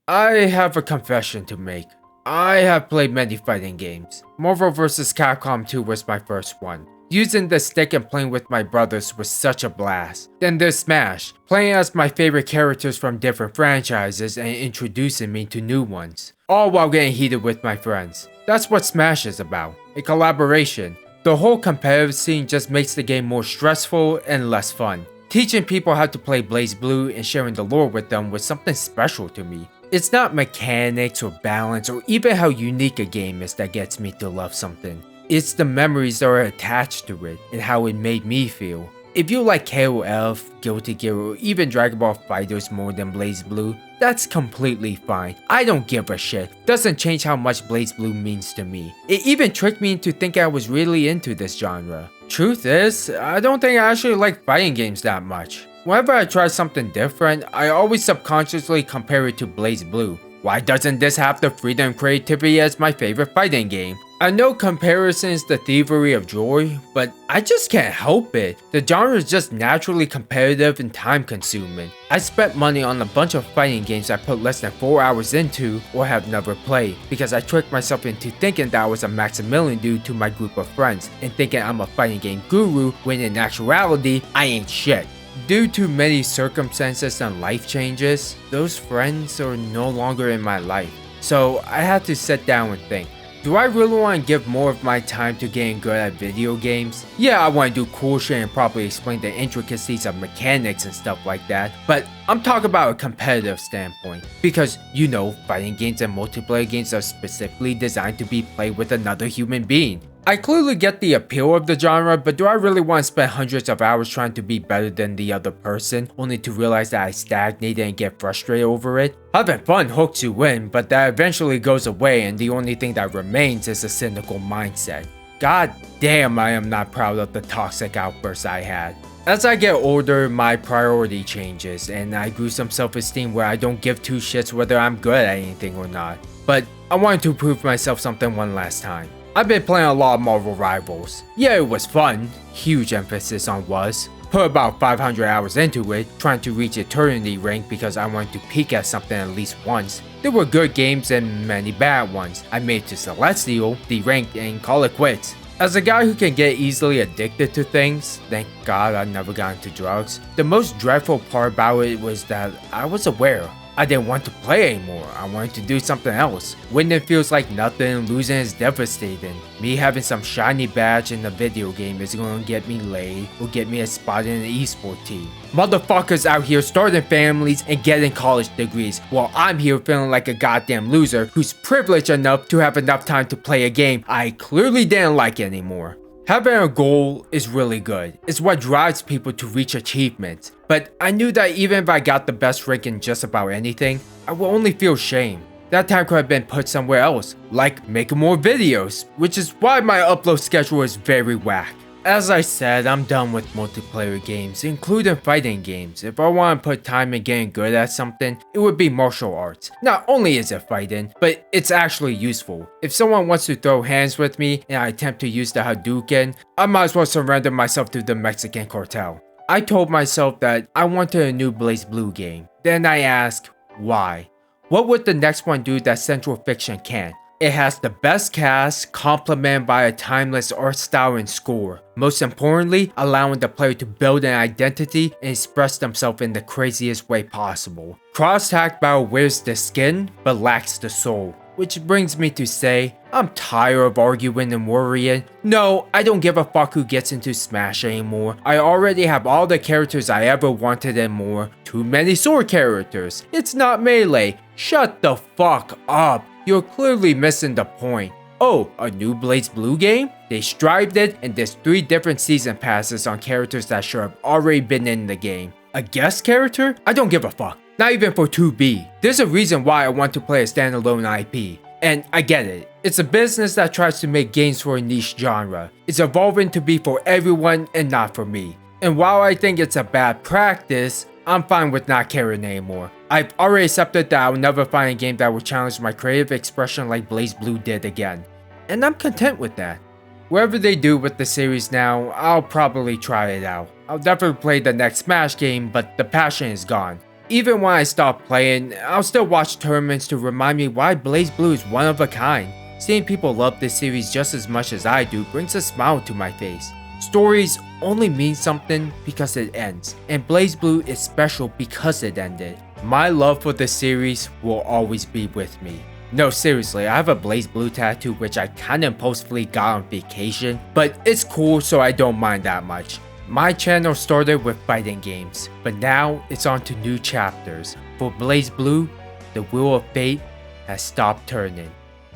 I have a confession to make. I have played many fighting games. Marvel vs. Capcom 2 was my first one. Using the stick and playing with my brothers was such a blast. Then there's Smash, playing as my favorite characters from different franchises and introducing me to new ones. All while getting heated with my friends. That's what Smash is about, a collaboration. The whole competitive scene just makes the game more stressful and less fun. Teaching people how to play BlazBlue and sharing the lore with them was something special to me. It's not mechanics or balance or even how unique a game is that gets me to love something. It's the memories that are attached to it and how it made me feel. If you like KOF, Guilty Gear, or even Dragon Ball FighterZ more than BlazBlue, that's completely fine. I don't give a shit. Doesn't change how much BlazBlue means to me. It even tricked me into thinking I was really into this genre. Truth is, I don't think I actually like fighting games that much. Whenever I try something different, I always subconsciously compare it to BlazBlue. Why doesn't this have the freedom and creativity as my favorite fighting game? I know comparison is the thievery of joy, but I just can't help it. The genre is just naturally competitive and time consuming. I spent money on a bunch of fighting games I put less than 4 hours into or have never played because I tricked myself into thinking that I was a Maximilian dude to my group of friends and thinking I'm a fighting game guru when in actuality, I ain't shit. Due to many circumstances and life changes, those friends are no longer in my life. So I had to sit down and think, do I really want to give more of my time to getting good at video games? Yeah, I want to do cool shit and properly explain the intricacies of mechanics and stuff like that, but I'm talking about a competitive standpoint. Because, you know, fighting games and multiplayer games are specifically designed to be played with another human being. I clearly get the appeal of the genre, but do I really want to spend hundreds of hours trying to be better than the other person, only to realize that I stagnated and get frustrated over it? Having fun hooks you in, but that eventually goes away and the only thing that remains is a cynical mindset. God damn, I am not proud of the toxic outbursts I had. As I get older, my priority changes, and I grew some self-esteem where I don't give two shits whether I'm good at anything or not. But I wanted to prove myself something one last time. I've been playing a lot of Marvel Rivals. Yeah, it was fun, huge emphasis on was. Put about 500 hours into it, trying to reach Eternity rank because I wanted to peek at something at least once. There were good games and many bad ones. I made it to Celestial, D-ranked, and call it quits. As a guy who can get easily addicted to things, thank God I never got into drugs, the most dreadful part about it was that I was aware. I didn't want to play anymore, I wanted to do something else. Winning feels like nothing, losing is devastating. Me having some shiny badge in a video game is going to get me laid or get me a spot in an esport team. Motherfuckers out here starting families and getting college degrees, while I'm here feeling like a goddamn loser who's privileged enough to have enough time to play a game I clearly didn't like anymore. Having a goal is really good. It's what drives people to reach achievements. But I knew that even if I got the best rank in just about anything, I would only feel shame. That time could have been put somewhere else, like making more videos, which is why my upload schedule is very whack. As I said, I'm done with multiplayer games, including fighting games. If I want to put time in getting good at something, it would be martial arts. Not only is it fighting, but it's actually useful. If someone wants to throw hands with me and I attempt to use the Hadouken, I might as well surrender myself to the Mexican cartel. I told myself that I wanted a new BlazBlue game. Then I asked, why? What would the next one do that Central Fiction can't? It has the best cast, complemented by a timeless art style and score. Most importantly, allowing the player to build an identity and express themselves in the craziest way possible. Cross-tag battle wears the skin, but lacks the soul. Which brings me to say, I'm tired of arguing and worrying. No, I don't give a fuck who gets into Smash anymore. I already have all the characters I ever wanted and more. Too many sword characters. It's not Melee. Shut the fuck up. You're clearly missing the point. Oh, a new BlazBlue game? They strived it, and there's 3 different season passes on characters that should have already been in the game. A guest character? I don't give a fuck. Not even for 2B. There's a reason why I want to play a standalone IP. And I get it. It's a business that tries to make games for a niche genre. It's evolving to be for everyone and not for me. And while I think it's a bad practice, I'm fine with not caring anymore. I've already accepted that I will never find a game that will challenge my creative expression like Blazblue did again. And I'm content with that. Whatever they do with the series now, I'll probably try it out. I'll definitely play the next Smash game, but the passion is gone. Even when I stop playing, I'll still watch tournaments to remind me why Blazblue is one of a kind. Seeing people love this series just as much as I do brings a smile to my face. Stories only mean something because it ends, and Blazblue is special because it ended. My love for the series will always be with me. No, seriously, I have a Blazblue tattoo which I kinda impulsively got on vacation, but it's cool so I don't mind that much. My channel started with fighting games, but now it's on to new chapters. For Blazblue, the wheel of fate has stopped turning.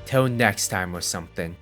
Till next time or something.